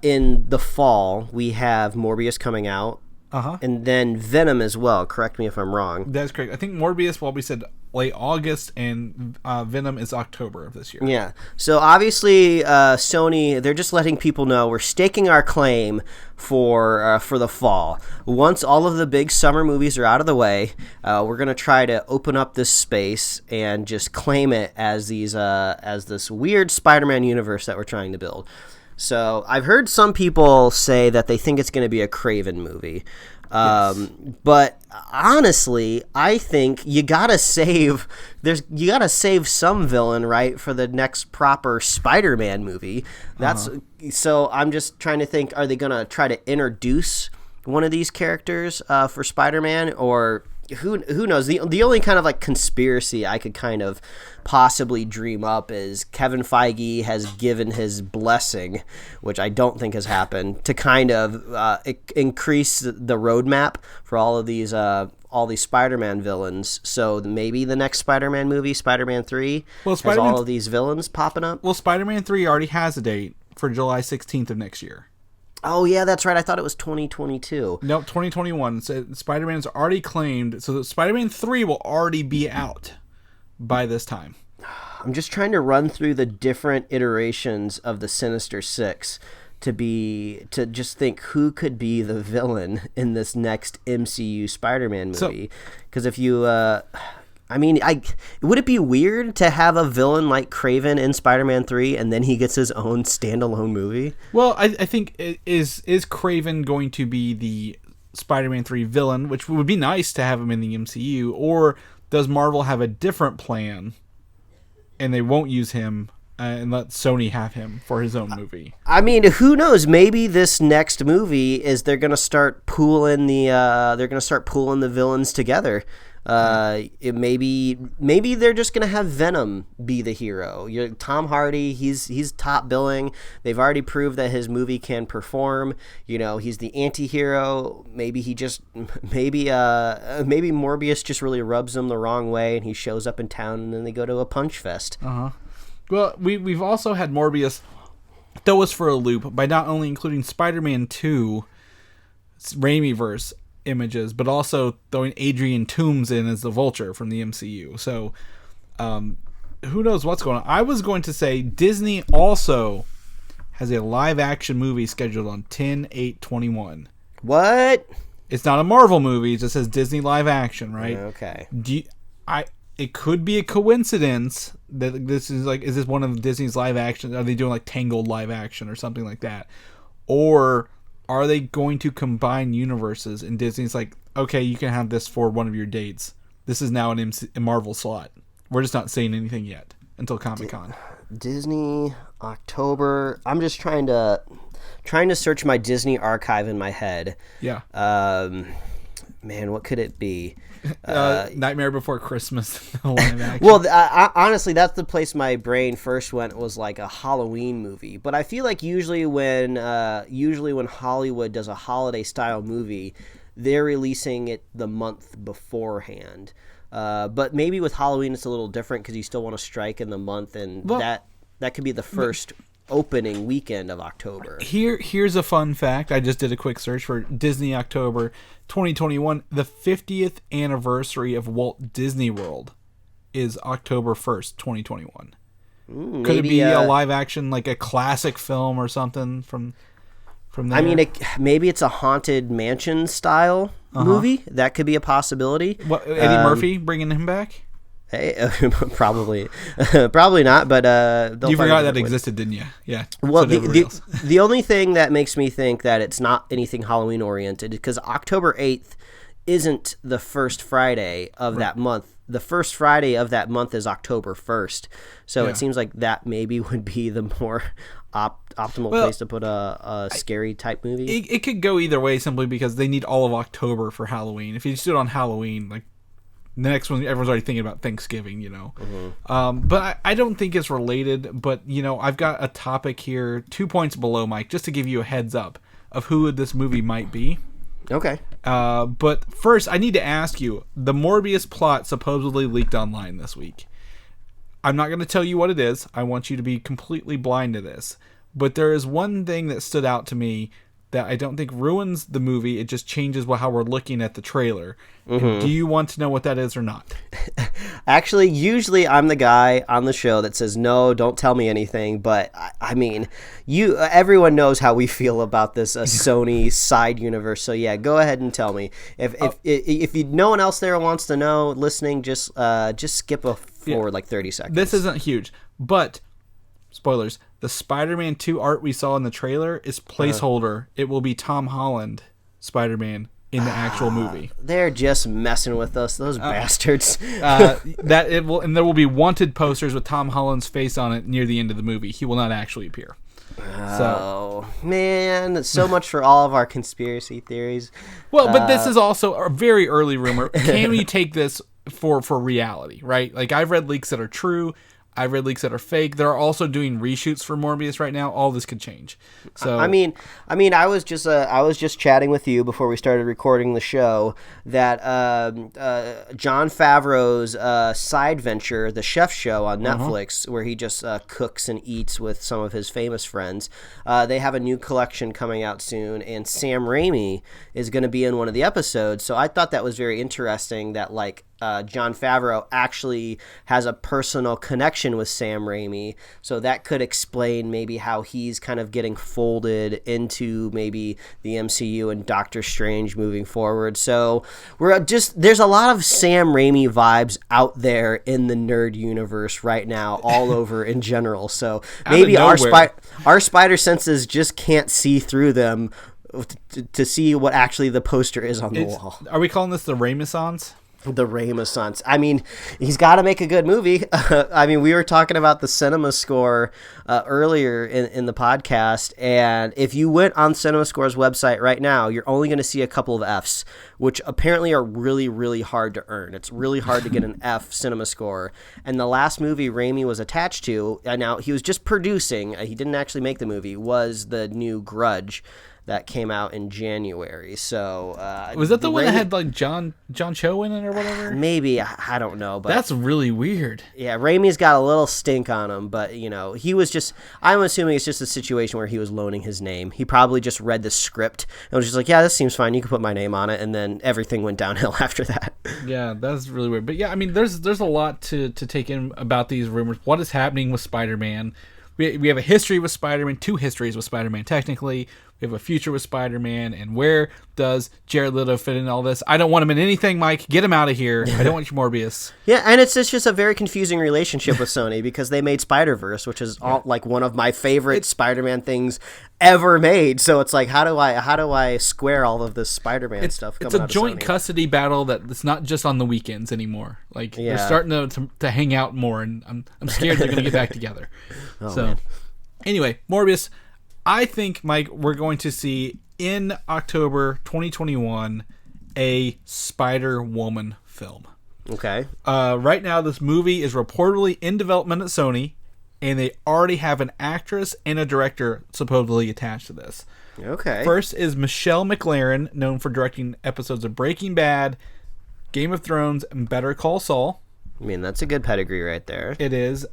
in the fall we have Morbius coming out. And then Venom as well. Correct me if I'm wrong. That's correct. I think Morbius, we said late August, and Venom is October of this year. Yeah. So obviously, Sony, they're just letting people know we're staking our claim for the fall. Once all of the big summer movies are out of the way, we're gonna try to open up this space and just claim it as this weird Spider-Man universe that we're trying to build. So I've heard some people say that they think it's going to be a Craven movie. But honestly, I think you gotta save some villain, right, for the next proper Spider-Man movie. So I'm just trying to think: are they gonna try to introduce one of these characters for Spider-Man, or who knows? The only kind of like conspiracy I could kind of possibly dream up is Kevin Feige has given his blessing, which I don't think has happened, to kind of increase the roadmap for all these Spider-Man villains. So maybe the next Spider-Man movie, Spider-Man 3, has all of these villains popping up. Well, Spider-Man 3 already has a date for July 16th of next year. Oh, yeah, that's right. I thought it was 2022. No, 2021. So Spider-Man's already claimed. So Spider-Man 3 will already be out by this time. I'm just trying to run through the different iterations of the Sinister Six to just think who could be the villain in this next MCU Spider-Man movie. Because if you... would it be weird to have a villain like Craven in Spider-Man 3 and then he gets his own standalone movie? Well, I think is Craven going to be the Spider-Man 3 villain, which would be nice to have him in the MCU, or does Marvel have a different plan and they won't use him and let Sony have him for his own movie? I mean, who knows? Maybe this next movie is they're going to start pooling the villains together. Maybe they're just gonna have Venom be the hero. Tom Hardy, he's top billing. They've already proved that his movie can perform. He's the anti-hero. Maybe Morbius just really rubs him the wrong way, and he shows up in town, and then they go to a punch fest. Well, we've also had Morbius throw us for a loop by not only including Spider-Man 2, Raimi-verse images, but also throwing Adrian Toomes in as the Vulture from the MCU. So who knows what's going on. I was going to say Disney also has a live action movie scheduled on 10/8/21. What? It's not a Marvel movie, it just says Disney live action, right? Okay. It could be a coincidence that this is is this one of Disney's live action? Are they doing like Tangled live action or something like that? Or are they going to combine universes? And Disney's like, okay, you can have this for one of your dates. This is now a Marvel slot. We're just not saying anything yet until Comic-Con. Disney, October. I'm just trying to search my Disney archive in my head. Yeah. Man, what could it be? Nightmare Before Christmas. Well, honestly, that's the place my brain first went, was like a Halloween movie. But I feel like usually when Hollywood does a holiday style movie, they're releasing it the month beforehand. But maybe with Halloween it's a little different because you still want to strike in the month, and that could be the first opening weekend of October. Here's a fun fact. I just did a quick search for Disney October 2021. The 50th anniversary of Walt Disney World is October 1st, 2021. Could it be a live action, like a classic film or something from there? I mean, maybe it's a Haunted Mansion style movie. That could be a possibility. What, Eddie Murphy, bringing him back? Hey, probably not. But you forgot that existed, didn't you? Yeah. Well, the only thing that makes me think that it's not anything Halloween oriented, because October 8th isn't the first Friday of that month. The first Friday of that month is October 1st. So it seems like that maybe would be the more optimal place to put a scary type movie. It could go either way simply because they need all of October for Halloween. If you just do it on Halloween, like the next one, everyone's already thinking about Thanksgiving, you know. But I don't think it's related. But, you know, I've got a topic here 2 points below, Mike, just to give you a heads up of who this movie might be. Okay. But first, I need to ask you, the Morbius plot supposedly leaked online this week. I'm not going to tell you what it is. I want you to be completely blind to this. But there is one thing that stood out to me that I don't think ruins the movie. It just changes how we're looking at the trailer. And do you want to know what that is or not? Actually, usually I'm the guy on the show that says, no, don't tell me anything. But, I mean, everyone knows how we feel about this Sony side universe. So, yeah, go ahead and tell me. If no one else there wants to know, listening, just skip forward like 30 seconds. This isn't huge. But, spoilers, the Spider-Man 2 art we saw in the trailer is placeholder. It will be Tom Holland Spider-Man in the actual movie. They're just messing with us, those bastards. And there will be wanted posters with Tom Holland's face on it near the end of the movie. He will not actually appear. Oh, man. So much for all of our conspiracy theories. Well, but this is also a very early rumor. Can we take this for reality, right? Like, I've read leaks that are true. I've read leaks that are fake. They're also doing reshoots for Morbius right now. All this could change. So I mean, I was just chatting with you before we started recording the show that Jon Favreau's side venture, the Chef Show on Netflix, where he just cooks and eats with some of his famous friends. They have a new collection coming out soon, and Sam Raimi is going to be in one of the episodes. So I thought that was very interesting that Jon Favreau actually has a personal connection with Sam Raimi, so that could explain maybe how he's kind of getting folded into maybe the MCU and Doctor Strange moving forward. So there's a lot of Sam Raimi vibes out there in the nerd universe right now, all over in general. So maybe our spider senses just can't see through them to see what actually the poster is on the wall. Are we calling this the Raimi-sance? The Raimi-sance. I mean, he's got to make a good movie. I mean, we were talking about the cinema score earlier in the podcast, and if you went on Cinema Score's website right now, you're only going to see a couple of Fs, which apparently are really, really hard to earn. It's really hard to get an F cinema score. And the last movie Raimi was attached to, now he was just producing, he didn't actually make the movie, was the new Grudge that came out in January. So was that the one that had like John Cho in it or whatever? Maybe, I don't know, but that's really weird. Yeah, Raimi's got a little stink on him, but you know, he was just, I'm assuming it's just a situation where he was loaning his name. He probably just read the script and was just like, yeah, this seems fine, you can put my name on it, and then everything went downhill after that. Yeah, that's really weird. But yeah, I mean, there's a lot to take in about these rumors. What is happening with Spider-Man? We have a history with Spider-Man, 2 histories with Spider-Man technically. We have a future with Spider-Man, and where does Jared Leto fit in all this? I don't want him in anything, Mike. Get him out of here. I don't want you, Morbius. Yeah, and it's just a very confusing relationship with Sony because they made Spider-Verse, which is like one of my favorite Spider-Man things ever made. So it's like, how do I square all of this Spider-Man stuff coming out of Sony? It's a joint custody battle that it's not just on the weekends anymore. Like they're starting to hang out more, and I'm scared they're going to get back together. Man. Anyway, Morbius. I think, Mike, we're going to see in October 2021 a Spider-Woman film. Okay. Right now, this movie is reportedly in development at Sony, and they already have an actress and a director supposedly attached to this. Okay. First is Michelle MacLaren, known for directing episodes of Breaking Bad, Game of Thrones, and Better Call Saul. I mean, that's a good pedigree right there. It is.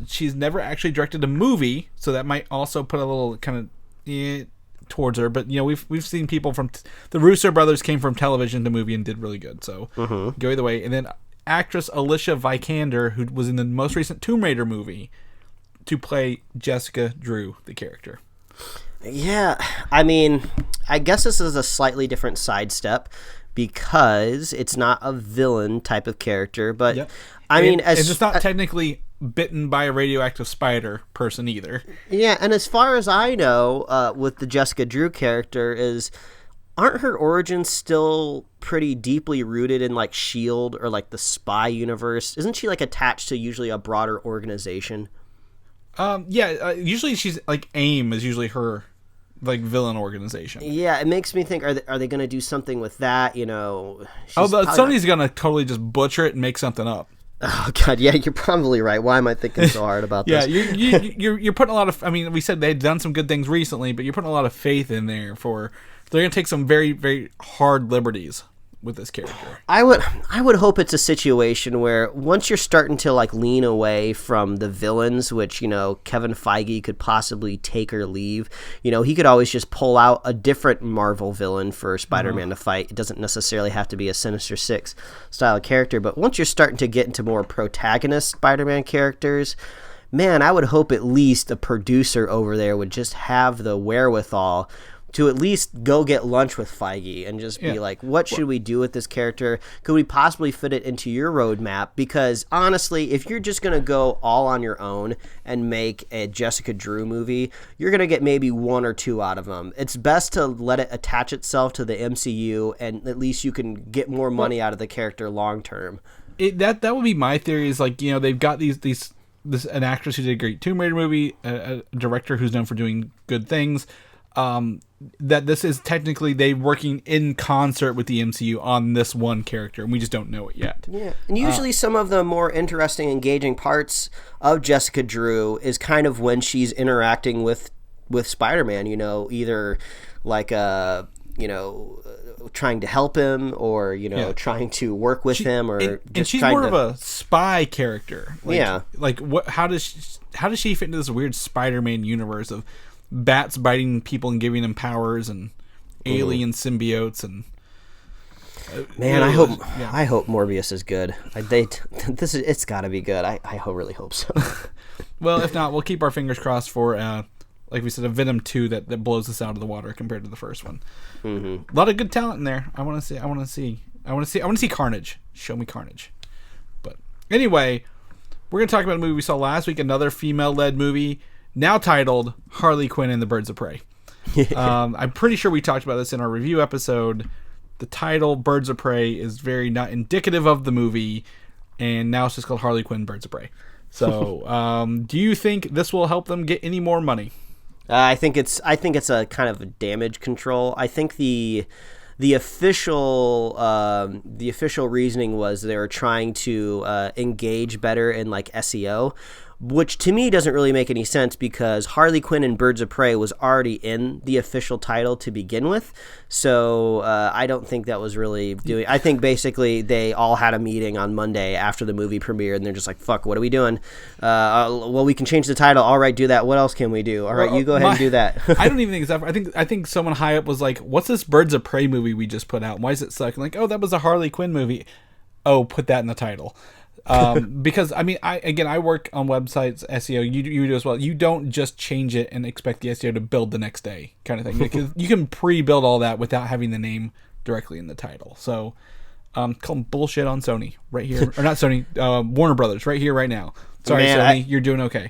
She's never actually directed a movie, so that might also put a little kind of towards her. But, you know, we've seen people from... the Russo brothers came from television to movie and did really good, so go either way. And then actress Alicia Vikander, who was in the most recent Tomb Raider movie, to play Jessica Drew, the character. Yeah, I mean, I guess this is a slightly different sidestep because it's not a villain type of character, but I mean, and it's not technically bitten by a radioactive spider person either. Yeah, and as far as I know, with the Jessica Drew character is aren't her origins still pretty deeply rooted in like Shield or like the spy universe? Isn't she like attached to usually a broader organization? Usually she's like AIM is usually her like villain organization. Yeah, it makes me think, are they going to do something with that? You know, Sony's gonna totally just butcher it and make something up. Oh God, yeah, you're probably right. Why am I thinking so hard about this? Yeah, you're putting a lot of. I mean, we said they'd done some good things recently, but you're putting a lot of faith in there for. They're gonna take some very, very hard liberties with this character. I would hope it's a situation where once you're starting to like lean away from the villains, which, you know, Kevin Feige could possibly take or leave, you know, he could always just pull out a different Marvel villain for Spider-Man to fight. It doesn't necessarily have to be a Sinister Six style of character, but once you're starting to get into more protagonist Spider-Man characters, man, I would hope at least a producer over there would just have the wherewithal to at least go get lunch with Feige and just be like, what should we do with this character? Could we possibly fit it into your roadmap? Because honestly, if you're just going to go all on your own and make a Jessica Drew movie, you're going to get maybe one or two out of them. It's best to let it attach itself to the MCU, and at least you can get more money out of the character long term. That would be my theory, is like, you know, they've got an actress who did a great Tomb Raider movie, a director who's known for doing good things, that this is technically they working in concert with the MCU on this one character, and we just don't know it yet. Yeah, and usually some of the more interesting, engaging parts of Jessica Drew is kind of when she's interacting with Spider-Man, you know, either like trying to help him, or, you know, trying to work with him, or and she's more of a spy character. Like what? How does she fit into this weird Spider-Man universe of bats biting people and giving them powers and alien symbiotes and man, I hope Morbius is good. It's got to be good. I really hope so. Well, if not, we'll keep our fingers crossed for like we said, a Venom 2 that blows us out of the water compared to the first one. A lot of good talent in there. I want to see Carnage. Show me Carnage. But anyway, we're going to talk about a movie we saw last week, another female-led movie, now titled Harley Quinn and the Birds of Prey. I'm pretty sure we talked about this in our review episode. The title, Birds of Prey, is very not indicative of the movie, and now it's just called Harley Quinn, Birds of Prey. So, do you think this will help them get any more money? I think it's a kind of a damage control. I think the official reasoning was they were trying to engage better in like SEO, which to me doesn't really make any sense because Harley Quinn and Birds of Prey was already in the official title to begin with. So I don't think that was really doing. I think basically they all had a meeting on Monday after the movie premiered, and they're just like, "Fuck, what are we doing? Well, we can change the title. All right, do that. What else can we do? All right, you go ahead and do that." I don't even think it's that. I think someone high up was like, "What's this Birds of Prey movie we just put out? Why does it suck?" And like, "Oh, that was a Harley Quinn movie." Oh, put that in the title. Because I mean, I work on websites SEO. You do as well. You don't just change it and expect the SEO to build the next day, kind of thing. Because you can pre-build all that without having the name directly in the title. So, call them bullshit on Sony right here, or not Sony, Warner Brothers right here, right now. Sorry, man, Sony, you're doing okay.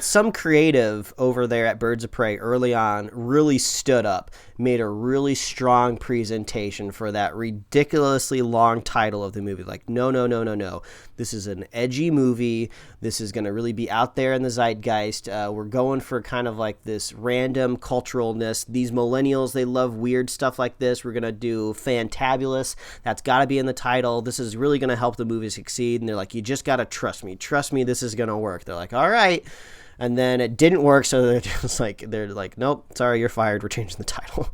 Some creative over there at Birds of Prey early on really stood up, made a really strong presentation for that ridiculously long title of the movie. Like, no. This is an edgy movie. This is going to really be out there in the zeitgeist. We're going for kind of like this random culturalness. These millennials, they love weird stuff like this. We're going to do fantabulous. That's got to be in the title. This is really going to help the movie succeed. And they're like, you just got to trust me. Trust me, this is going to work. They're like, all right. And then it didn't work, so they're like, nope, sorry, you're fired. We're changing the title.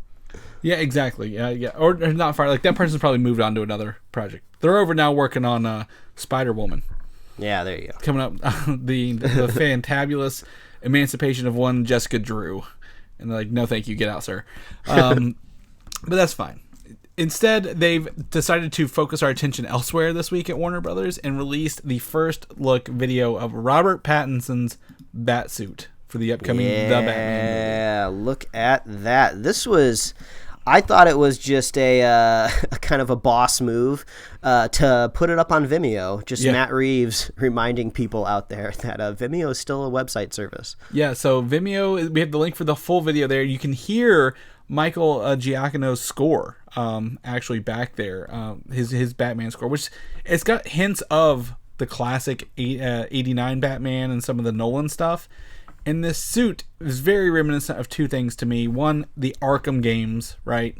Yeah, exactly. Yeah, or not fired. Like that person's probably moved on to another project. They're over now working on Spider-Woman. Yeah, there you go. Coming up, the fantabulous emancipation of one Jessica Drew, and they're like, no, thank you, get out, sir. But that's fine. Instead, they've decided to focus our attention elsewhere this week at Warner Brothers and released the first look video of Robert Pattinson's Batsuit for the upcoming The Batman movie. Yeah, look at that. This was, I thought it was just a kind of a boss move to put it up on Vimeo. Just Matt Reeves reminding people out there that Vimeo is still a website service. Yeah, so Vimeo, we have the link for the full video there. You can hear Michael Giacchino's score actually back there, his Batman score, which it's got hints of the classic 89 Batman and some of the Nolan stuff. And this suit is very reminiscent of two things to me. One, the Arkham games, right?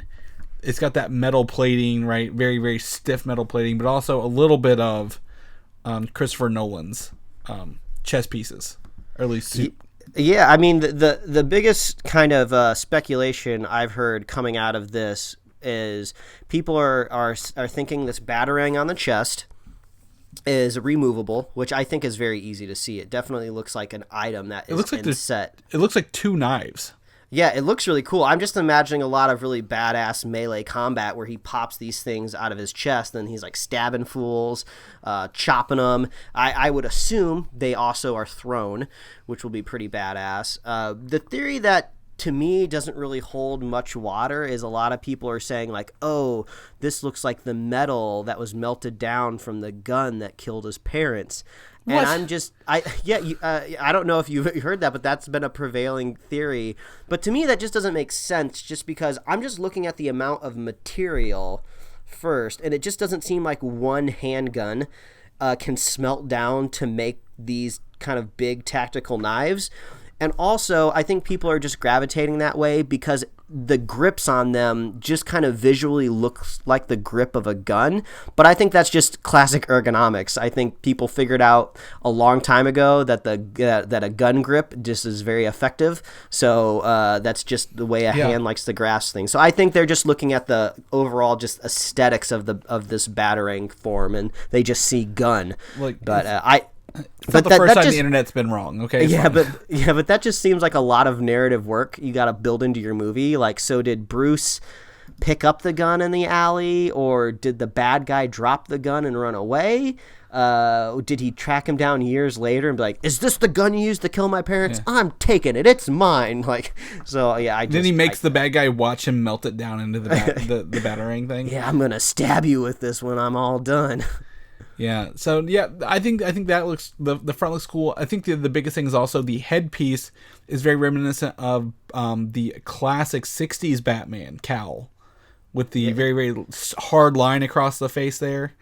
It's got that metal plating, right? Very, very stiff metal plating, but also a little bit of Christopher Nolan's chess pieces, or at least suit. Yeah, I mean, the biggest kind of speculation I've heard coming out of this is people are thinking this batarang on the chest is removable, which I think is very easy to see. It definitely looks like an item that is in the set. It looks like two knives. Yeah, it looks really cool. I'm just imagining a lot of really badass melee combat where he pops these things out of his chest and he's like stabbing fools, chopping them. I would assume they also are thrown, which will be pretty badass. The theory that to me doesn't really hold much water is a lot of people are saying like, oh, this looks like the metal that was melted down from the gun that killed his parents. And what? I'm just, I don't know if you've heard that, but that's been a prevailing theory. But to me, that just doesn't make sense just because I'm just looking at the amount of material first, and it just doesn't seem like one handgun can smelt down to make these kind of big tactical knives. And also, I think people are just gravitating that way because the grips on them just kind of visually looks like the grip of a gun. But I think that's just classic ergonomics. I think people figured out a long time ago that that a gun grip just is very effective. So that's just the way a hand likes to grasp things. So I think they're just looking at the overall just aesthetics of this batarang form, and they just see gun. It's not the first time the internet's been wrong, okay? But that just seems like a lot of narrative work you got to build into your movie. Like, so did Bruce pick up the gun in the alley, or did the bad guy drop the gun and run away? Did he track him down years later and be like, "Is this the gun you used to kill my parents? Yeah. I'm taking it. It's mine." Like, so yeah. Then he makes the bad guy watch him melt it down into the batarang thing. Yeah, I'm gonna stab you with this when I'm all done. Yeah, so yeah, I think that looks, the front looks cool. I think the biggest thing is also the headpiece is very reminiscent of the classic 60s Batman cowl with the very, very hard line across the face there.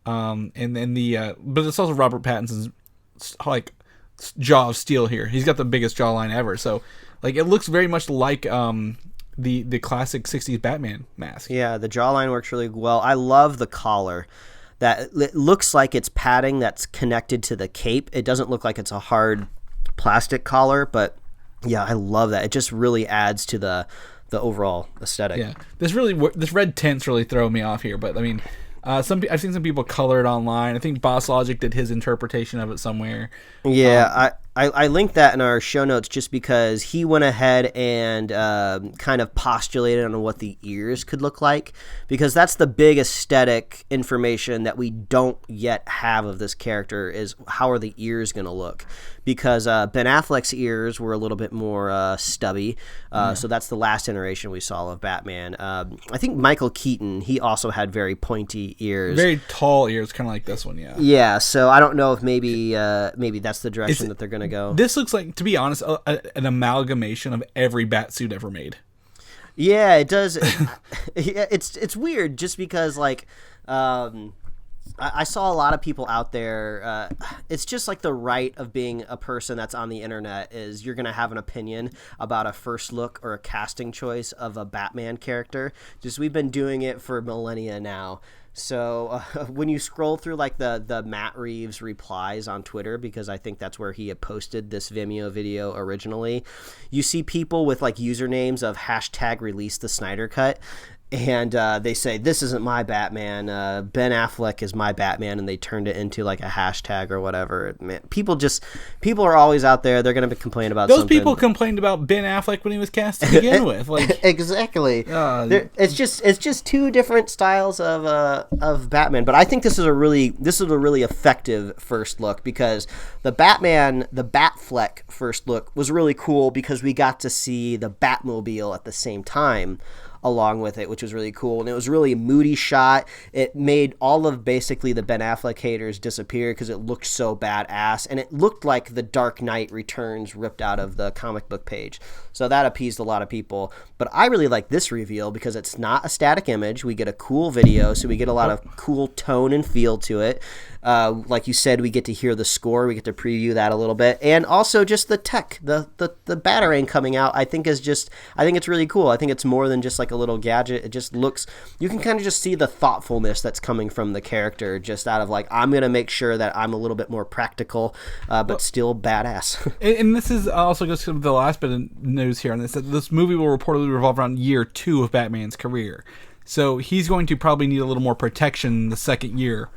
And then but it's also Robert Pattinson's like jaw of steel here. He's got the biggest jawline ever. So like it looks very much like the classic 60s Batman mask. Yeah, the jawline works really well. I love the collar. That it looks like it's padding that's connected to the cape. It doesn't look like it's a hard plastic collar, but yeah, I love that. It just really adds to the overall aesthetic. Yeah, this red tint's really throwing me off here, but I mean, I've seen some people color it online. I think Boss Logic did his interpretation of it somewhere. Yeah, I linked that in our show notes just because he went ahead and kind of postulated on what the ears could look like, because that's the big aesthetic information that we don't yet have of this character is how are the ears going to look, because Ben Affleck's ears were a little bit more stubby, so that's the last iteration we saw of Batman. I think Michael Keaton, he also had very pointy ears. Very tall ears, kind of like this one, yeah. Yeah, so I don't know if maybe that's the direction that they're going to go. This looks like, to be honest, an amalgamation of every Batsuit ever made. Yeah, it does. It's weird just because, like, I saw a lot of people out there. It's just like the right of being a person that's on the internet is you're going to have an opinion about a first look or a casting choice of a Batman character. Just we've been doing it for millennia now. So when you scroll through like the Matt Reeves replies on Twitter, because I think that's where he had posted this Vimeo video originally, you see people with like usernames of #release the Snyder Cut. And they say, this isn't my Batman, Ben Affleck is my Batman, and they turned it into like a hashtag or whatever. Man, people are always out there. They're going to complain about those something. People complained about Ben Affleck when he was cast to begin with. Like exactly. It's just two different styles of Batman. But I think this is a really effective first look, because the Batfleck first look was really cool because we got to see the Batmobile at the same time. along with it, which was really cool. And it was really moody shot. It made all of basically the Ben Affleck haters disappear because it looked so badass. And it looked like the Dark Knight Returns ripped out of the comic book page. So that appeased a lot of people. But I really like this reveal because it's not a static image. We get a cool video, so we get a lot of cool tone and feel to it. Like you said, we get to hear the score. We get to preview that a little bit. And also just the tech, the Batarang coming out, I think it's really cool. I think it's more than just like a little gadget. It just looks, you can kind of just see the thoughtfulness that's coming from the character, just out of like, I'm going to make sure that I'm a little bit more practical, but still badass. And this is also goes to the last bit of news here on this. This movie will reportedly revolve around year 2 of Batman's career. So he's going to probably need a little more protection the second year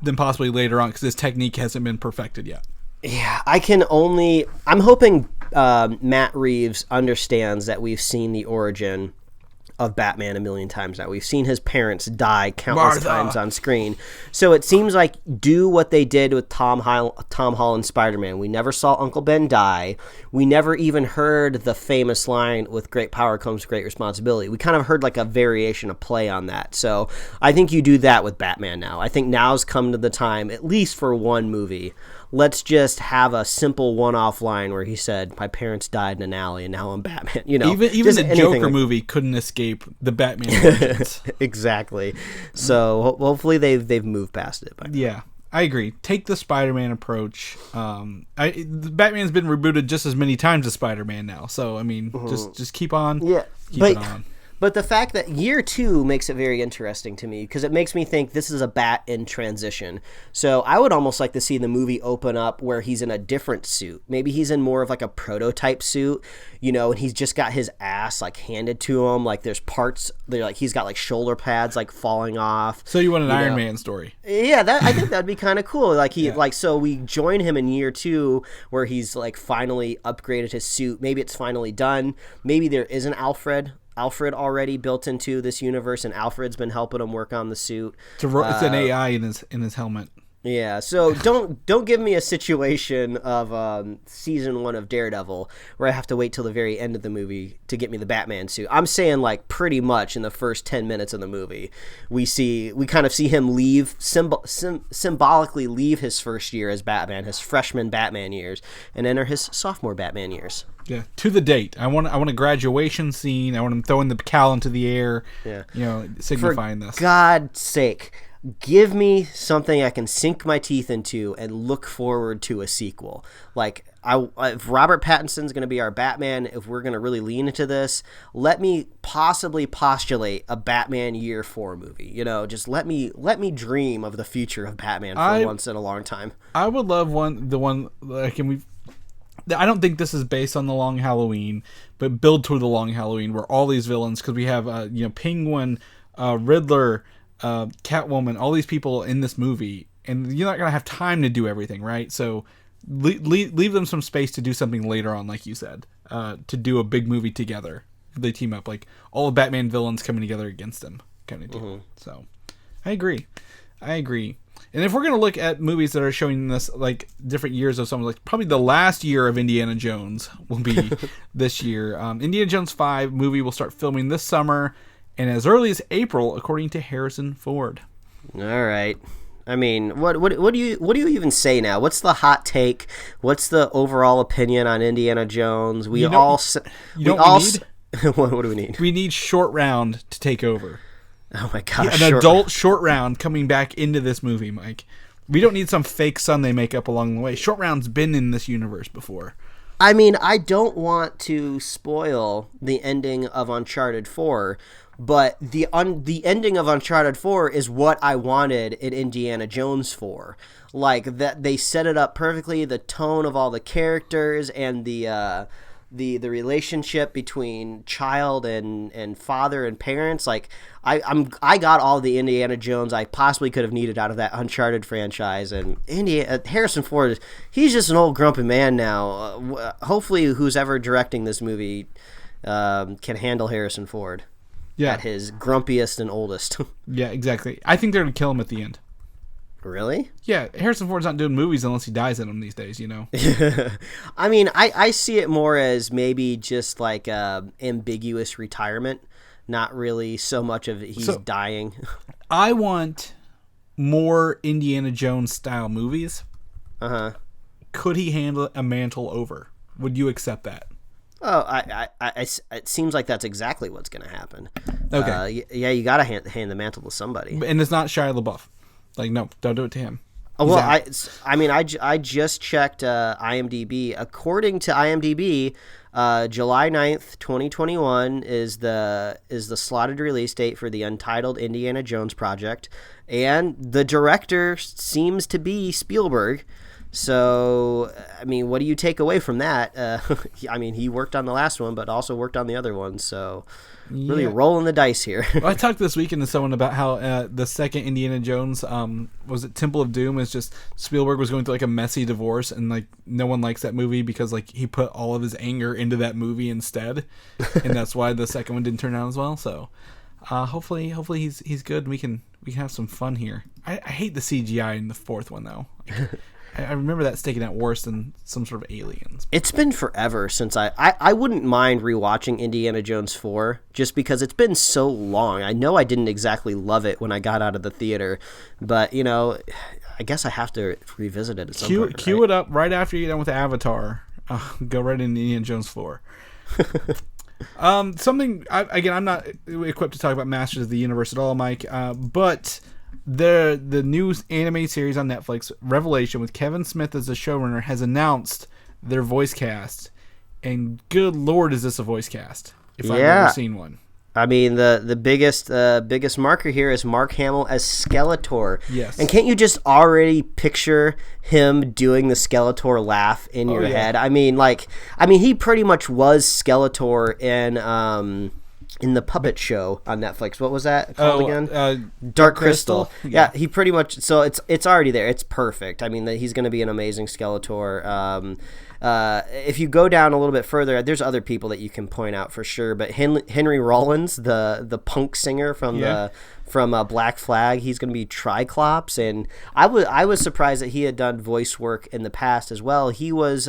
than possibly later on because his technique hasn't been perfected yet. Yeah, I'm hoping Matt Reeves understands that we've seen the origin of Batman a million times now. We've seen his parents die countless times on screen. So it seems like do what they did with Tom Holland's Spider-Man. We never saw Uncle Ben die. We never even heard the famous line, with great power comes great responsibility. We kind of heard like a variation, a play on that. So I think you do that with Batman now. I think now's come to the time, at least for one movie, let's just have a simple one-off line where he said, my parents died in an alley and now I'm Batman. You know, even the Joker movie couldn't escape the Batman origins. Exactly. So hopefully they've moved past it. Yeah, I agree. Take the Spider-Man approach. Batman's been rebooted just as many times as Spider-Man now. So I mean, just keep on. Yeah, keep it on. But the fact that year 2 makes it very interesting to me because it makes me think this is a Bat in transition. So I would almost like to see the movie open up where he's in a different suit. Maybe he's in more of like a prototype suit, you know, and he's just got his ass like handed to him. Like there's parts, like he's got like shoulder pads like falling off. So you want an Iron Man story? Yeah, I think that'd be kind of cool. Like so we join him in year 2 where he's like finally upgraded his suit. Maybe it's finally done. Maybe there is an Alfred already built into this universe, and Alfred's been helping him work on the suit. It's an AI in his helmet. Yeah, so don't give me a situation of season 1 of Daredevil where I have to wait till the very end of the movie to get me the Batman suit. I'm saying like pretty much in the first 10 minutes of the movie, we kind of see him leave symbolically leave his first year as Batman, his freshman Batman years, and enter his sophomore Batman years. Yeah, to the date. I want a graduation scene. I want him throwing the cowl into the air. Yeah, you know, signifying this. For God's sake, give me something I can sink my teeth into and look forward to a sequel. Like, if Robert Pattinson's going to be our Batman, if we're going to really lean into this, let me possibly postulate a Batman year 4 movie. You know, just let me dream of the future of Batman for once in a long time. I would love I don't think this is based on the Long Halloween, but build toward the Long Halloween where all these villains, because we have Penguin, Riddler, Catwoman, all these people in this movie, and you're not gonna have time to do everything, right? So leave them some space to do something later on, like you said, to do a big movie together. They team up, like all the Batman villains coming together against them, kind of deal. So I agree. And if we're going to look at movies that are showing this, like, different years of something, like, probably the last year of Indiana Jones will be this year. Indiana Jones 5 movie will start filming this summer, and as early as April, according to Harrison Ford. All right. I mean, what do you even say now? What's the hot take? What's the overall opinion on Indiana Jones? What do we need? We need Short Round to take over. Oh my gosh. An adult Short Round coming back into this movie, Mike. We don't need some fake son they make up along the way. Short Round's been in this universe before. I mean, I don't want to spoil the ending of Uncharted 4, but the ending of Uncharted 4 is what I wanted in Indiana Jones 4. Like, that they set it up perfectly, the tone of all the characters and the relationship between child and father and parents. Like, I got all the Indiana Jones I possibly could have needed out of that Uncharted franchise, and Harrison Ford, he's just an old grumpy man now. Hopefully who's ever directing this movie can handle Harrison Ford at his grumpiest and oldest. Yeah, exactly. I think they're going to kill him at the end. Really? Yeah, Harrison Ford's not doing movies unless he dies in them these days, you know? I mean, I see it more as maybe just like ambiguous retirement. not really so much of he's dying. I want more Indiana Jones style movies. Could he handle a mantle over? Would you accept that? Oh, it seems like that's exactly what's going to happen. Okay. Yeah, you got to hand the mantle to somebody. And it's not Shia LaBeouf. Like, no, don't do it to him. Oh, well, I just checked IMDb. According to IMDb, July 9th, 2021 is the slotted release date for the Untitled Indiana Jones project, and the director seems to be Spielberg. So, I mean, what do you take away from that? I mean, he worked on the last one, but also worked on the other one. So, really rolling the dice here. Well, I talked this weekend to someone about how the second Indiana Jones, was it Temple of Doom? Is just Spielberg was going through like a messy divorce, and like no one likes that movie because like he put all of his anger into that movie instead, and that's why the second one didn't turn out as well. So, hopefully he's good. And we can have some fun here. I hate the CGI in the fourth one though. I remember that sticking out worse than some sort of aliens. It's been forever since I wouldn't mind rewatching Indiana Jones 4 just because it's been so long. I know I didn't exactly love it when I got out of the theater, but, you know, I guess I have to revisit it at some point. Cue it up right after you're done with Avatar. Go right into Indiana Jones 4. I'm not equipped to talk about Masters of the Universe at all, Mike, but... The new anime series on Netflix, Revelation, with Kevin Smith as the showrunner, has announced their voice cast. And good lord, is this a voice cast? If I've ever seen one. I mean, the biggest marker here is Mark Hamill as Skeletor. Yes. And can't you just already picture him doing the Skeletor laugh in your head? I mean, he pretty much was Skeletor in the puppet show on Netflix. What was that called again? Dark Crystal. Yeah, he pretty much. So it's already there. It's perfect. I mean, he's going to be an amazing Skeletor. If you go down a little bit further, there's other people that you can point out for sure. But Henry Rollins, the punk singer from Black Flag, he's going to be Triclops, and I was surprised that he had done voice work in the past as well. He was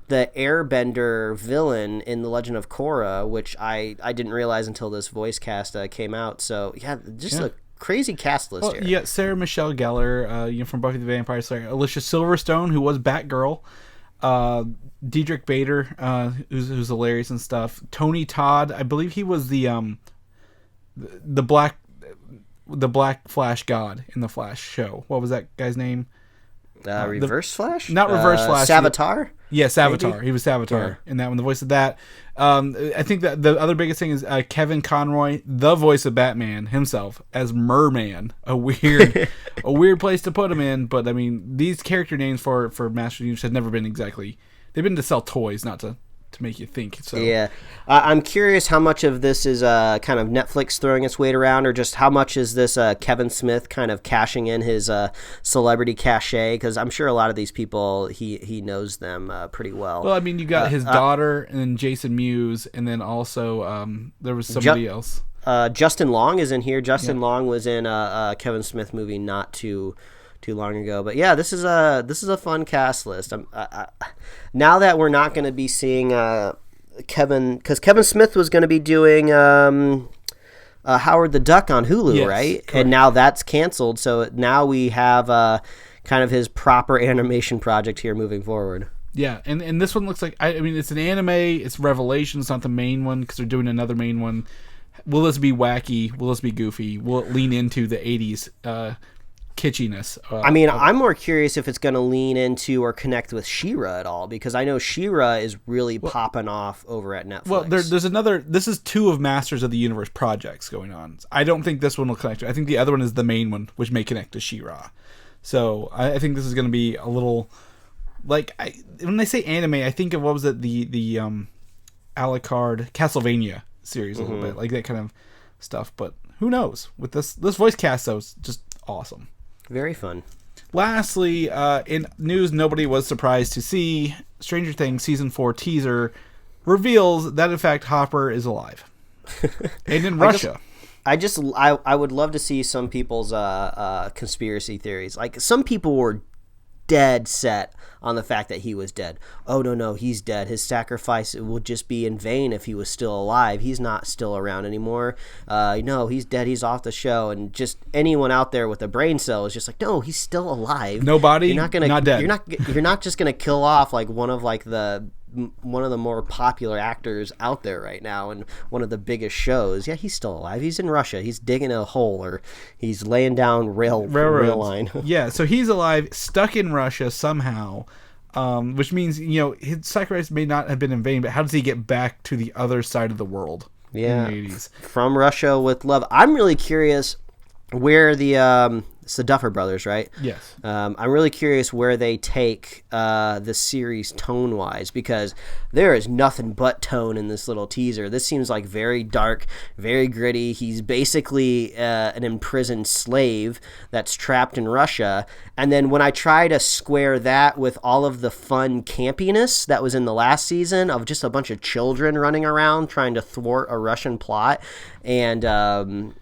the airbender villain in The Legend of Korra, which I didn't realize until this voice cast came out. So a crazy cast list here. Yeah, Sarah Michelle Gellar, from Buffy the Vampire Slayer, Alicia Silverstone, who was Batgirl, Diedrich Bader, who's hilarious and stuff. Tony Todd, I believe he was the black Flash god in the Flash show. What was that guy's name? Reverse Flash? Not Reverse Flash. Savitar? Yeah, Savitar. Maybe? He was Savitar in that one, the voice of that. I think that the other biggest thing is Kevin Conroy, the voice of Batman himself, as Merman. A weird place to put him in, but I mean, these character names for Master Universe have never been exactly... They've been to sell toys, not to make you think. So yeah, I'm curious how much of this is kind of Netflix throwing its weight around, or just how much is this Kevin Smith kind of cashing in his celebrity cachet? Because I'm sure a lot of these people he knows them pretty well. Well, I mean, you got his daughter, and then Jason Mewes, and then also there was somebody else. Justin Long is in here. Justin Long was in a Kevin Smith movie not too long ago, but yeah, this is a fun cast list. Now that we're not going to be seeing Kevin, because Kevin Smith was going to be doing Howard the Duck on Hulu, yes, right? Correct. And now that's canceled, so now we have kind of his proper animation project here moving forward. Yeah, and this one looks like, I mean, it's an anime, it's Revelation, it's not the main one, because they're doing another main one. Will this be wacky? Will this be goofy? Will it lean into the 80s kitschiness? I'm more curious if it's going to lean into or connect with She-Ra at all, because I know She-Ra is really popping off over at Netflix. Well, there's another. This is two of Masters of the Universe projects going on. I don't think this one will connect. I think the other one is the main one, which may connect to She-Ra. So I think this is going to be a little like when they say anime, I think of what was it the a la carte Castlevania series a little bit, like that kind of stuff. But who knows? With this voice cast, though, it's just awesome. Very fun. Lastly, in news nobody was surprised to see, Stranger Things Season 4 teaser reveals that, in fact, Hopper is alive. And in Russia. I would love to see some people's conspiracy theories. Like, some people were dead set on the fact that he was dead. Oh, no, he's dead. His sacrifice will just be in vain if he was still alive. He's not still around anymore. No, he's dead. He's off the show. And just anyone out there with a brain cell is just like, no, he's still alive. Nobody, not dead. You're not just gonna kill off like one of the more popular actors out there right now and one of the biggest shows. Yeah, he's still alive. He's in Russia. He's digging a hole or he's laying down rail line. Yeah, so he's alive, stuck in Russia somehow, which means, his sacrifice may not have been in vain, but how does he get back to the other side of the world in the 80s? From Russia with love. I'm really curious where it's the Duffer Brothers, right? Yes. I'm really curious where they take the series tone-wise, because there is nothing but tone in this little teaser. This seems like very dark, very gritty. He's basically an imprisoned slave that's trapped in Russia. And then when I try to square that with all of the fun campiness that was in the last season of just a bunch of children running around trying to thwart a Russian plot and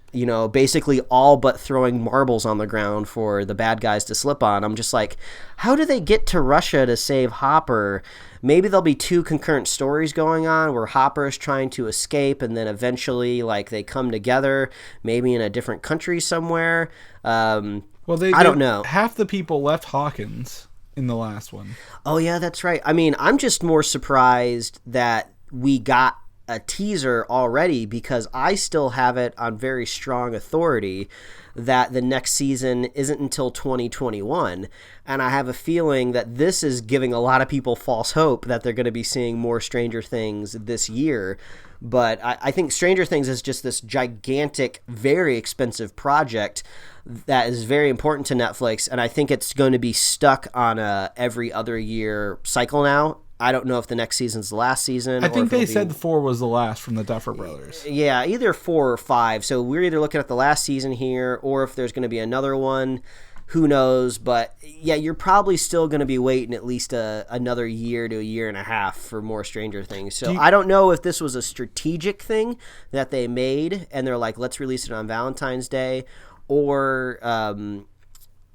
basically all but throwing marbles on the ground for the bad guys to slip on. I'm just like, how do they get to Russia to save Hopper? Maybe there'll be two concurrent stories going on where Hopper is trying to escape and then eventually they come together, maybe in a different country somewhere. I don't know. Half the people left Hawkins in the last one. Oh, yeah, that's right. I mean, I'm just more surprised that we got a teaser already, because I still have it on very strong authority that the next season isn't until 2021, and I have a feeling that this is giving a lot of people false hope that they're going to be seeing more Stranger Things this year. But I think Stranger Things is just this gigantic, very expensive project that is very important to Netflix, and I think it's going to be stuck on a every other year cycle now. I don't know if the next season's the last season. I think they said 4 was the last from the Duffer Brothers. Yeah, either 4 or 5. So we're either looking at the last season here, or if there's going to be another one, who knows? But yeah, you're probably still going to be waiting at least another year to a year and a half for more Stranger Things. So I don't know if this was a strategic thing that they made, and they're like, let's release it on Valentine's Day, or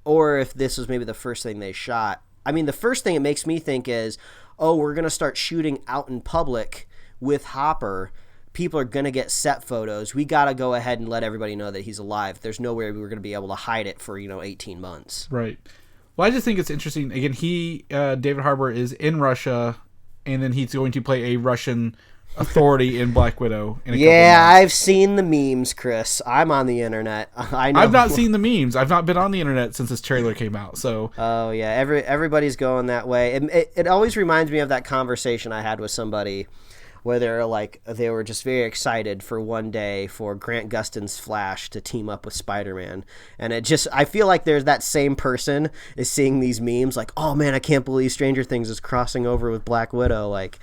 if this was maybe the first thing they shot. I mean, the first thing it makes me think is, we're going to start shooting out in public with Hopper. People are going to get set photos. We got to go ahead and let everybody know that he's alive. There's no way we're going to be able to hide it for, 18 months. Right. Well, I just think it's interesting. Again, David Harbour is in Russia, and then he's going to play a Russian authority in Black Widow. I've seen the memes, Chris. I'm on the internet. I know. I've not seen the memes. I've not been on the internet since this trailer came out. So. Oh yeah, everybody's going that way. It always reminds me of that conversation I had with somebody, where they were just very excited for one day for Grant Gustin's Flash to team up with Spider-Man. And I feel like there's that same person is seeing these memes like, oh man, I can't believe Stranger Things is crossing over with Black Widow. Like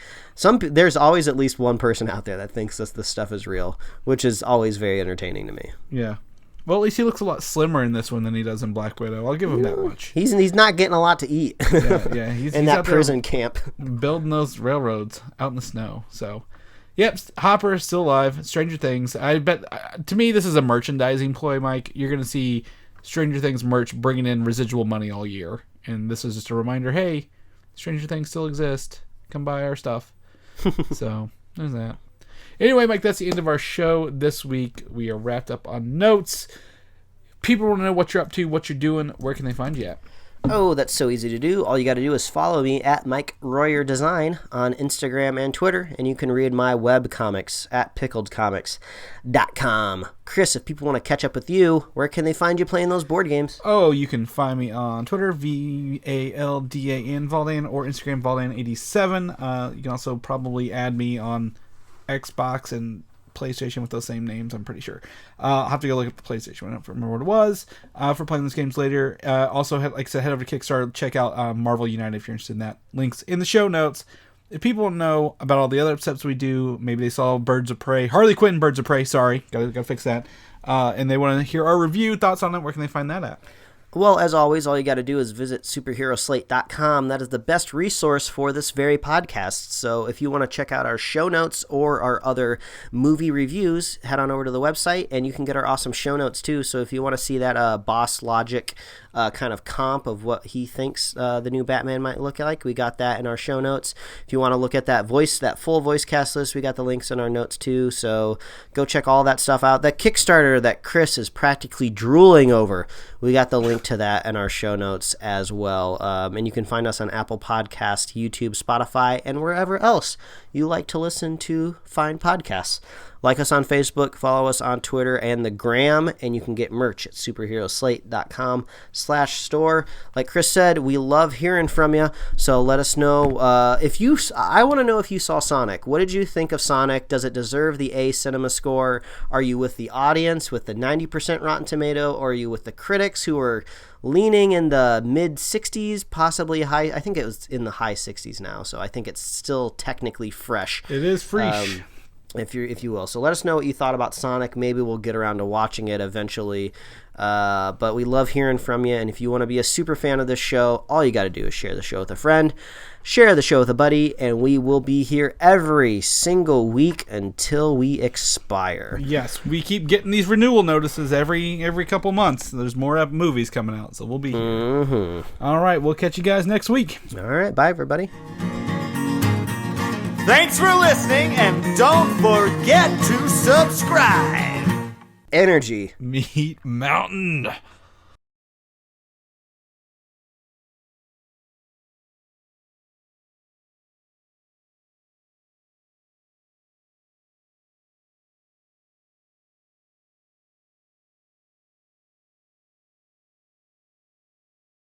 there's always at least one person out there that thinks this stuff is real, which is always very entertaining to me. Yeah. Well, at least he looks a lot slimmer in this one than he does in Black Widow. I'll give him that much. He's not getting a lot to eat. Yeah. He's in that prison camp, building those railroads out in the snow. So, yep, Hopper is still alive. Stranger Things. I bet. To me, this is a merchandising ploy, Mike. You're going to see Stranger Things merch bringing in residual money all year, and this is just a reminder. Hey, Stranger Things still exist. Come buy our stuff. So there's that. Anyway, Mike, that's the end of our show this week. We are wrapped up on notes. People want to know what you're up to, what you're doing. Where can they find you at? Oh, that's so easy to do. All you got to do is follow me at Mike Royer Design on Instagram and Twitter, and you can read my web comics at pickledcomics.com. Chris, if people want to catch up with you, where can they find you playing those board games? Oh, you can find me on Twitter, VALDAN Valdan, or Instagram Valdan87. You can also probably add me on Xbox and PlayStation with those same names, I'm pretty sure. I'll have to go look at the PlayStation one. I don't remember what it was for playing those games later. Also, like I said, head over to Kickstarter, check out Marvel United if you're interested in that. Links in the show notes. If people want to know about all the other steps we do, maybe they saw Birds of Prey, Harley Quinn Birds of Prey, sorry, gotta fix that, and they want to hear our review, thoughts on it, where can they find that at? Well, as always, all you got to do is visit superheroslate.com. That is the best resource for this very podcast. So if you want to check out our show notes or our other movie reviews, head on over to the website, and you can get our awesome show notes too. So if you want to see that Boss Logic kind of comp of what he thinks the new Batman might look like. We got that in our show notes. If you want to look at that full voice cast list, we got the links in our notes too. So go check all that stuff out. That Kickstarter that Chris is practically drooling over, we got the link to that in our show notes as well. And you can find us on Apple Podcasts, YouTube, Spotify, and wherever else you like to listen to find podcasts. Like us on Facebook, follow us on Twitter and the Gram, and you can get merch at superheroslate.com/store. Like Chris said, we love hearing from you, so let us know I want to know if you saw Sonic. What did you think of Sonic? Does it deserve the A Cinema score? Are you with the audience with the 90% Rotten Tomato, or are you with the critics who are leaning in the mid-60s, possibly high? I think it was in the high 60s now, so I think it's still technically fresh. It is fresh. If you will. So let us know what you thought about Sonic. Maybe we'll get around to watching it eventually. But we love hearing from you. And if you want to be a super fan of this show, all you got to do is share the show with a friend, share the show with a buddy, and we will be here every single week until we expire. Yes, we keep getting these renewal notices every couple months. There's more movies coming out, so we'll be here. Mm-hmm. All right, we'll catch you guys next week. All right, bye everybody. Thanks for listening, and don't forget to subscribe. Energy. Meat Mountain.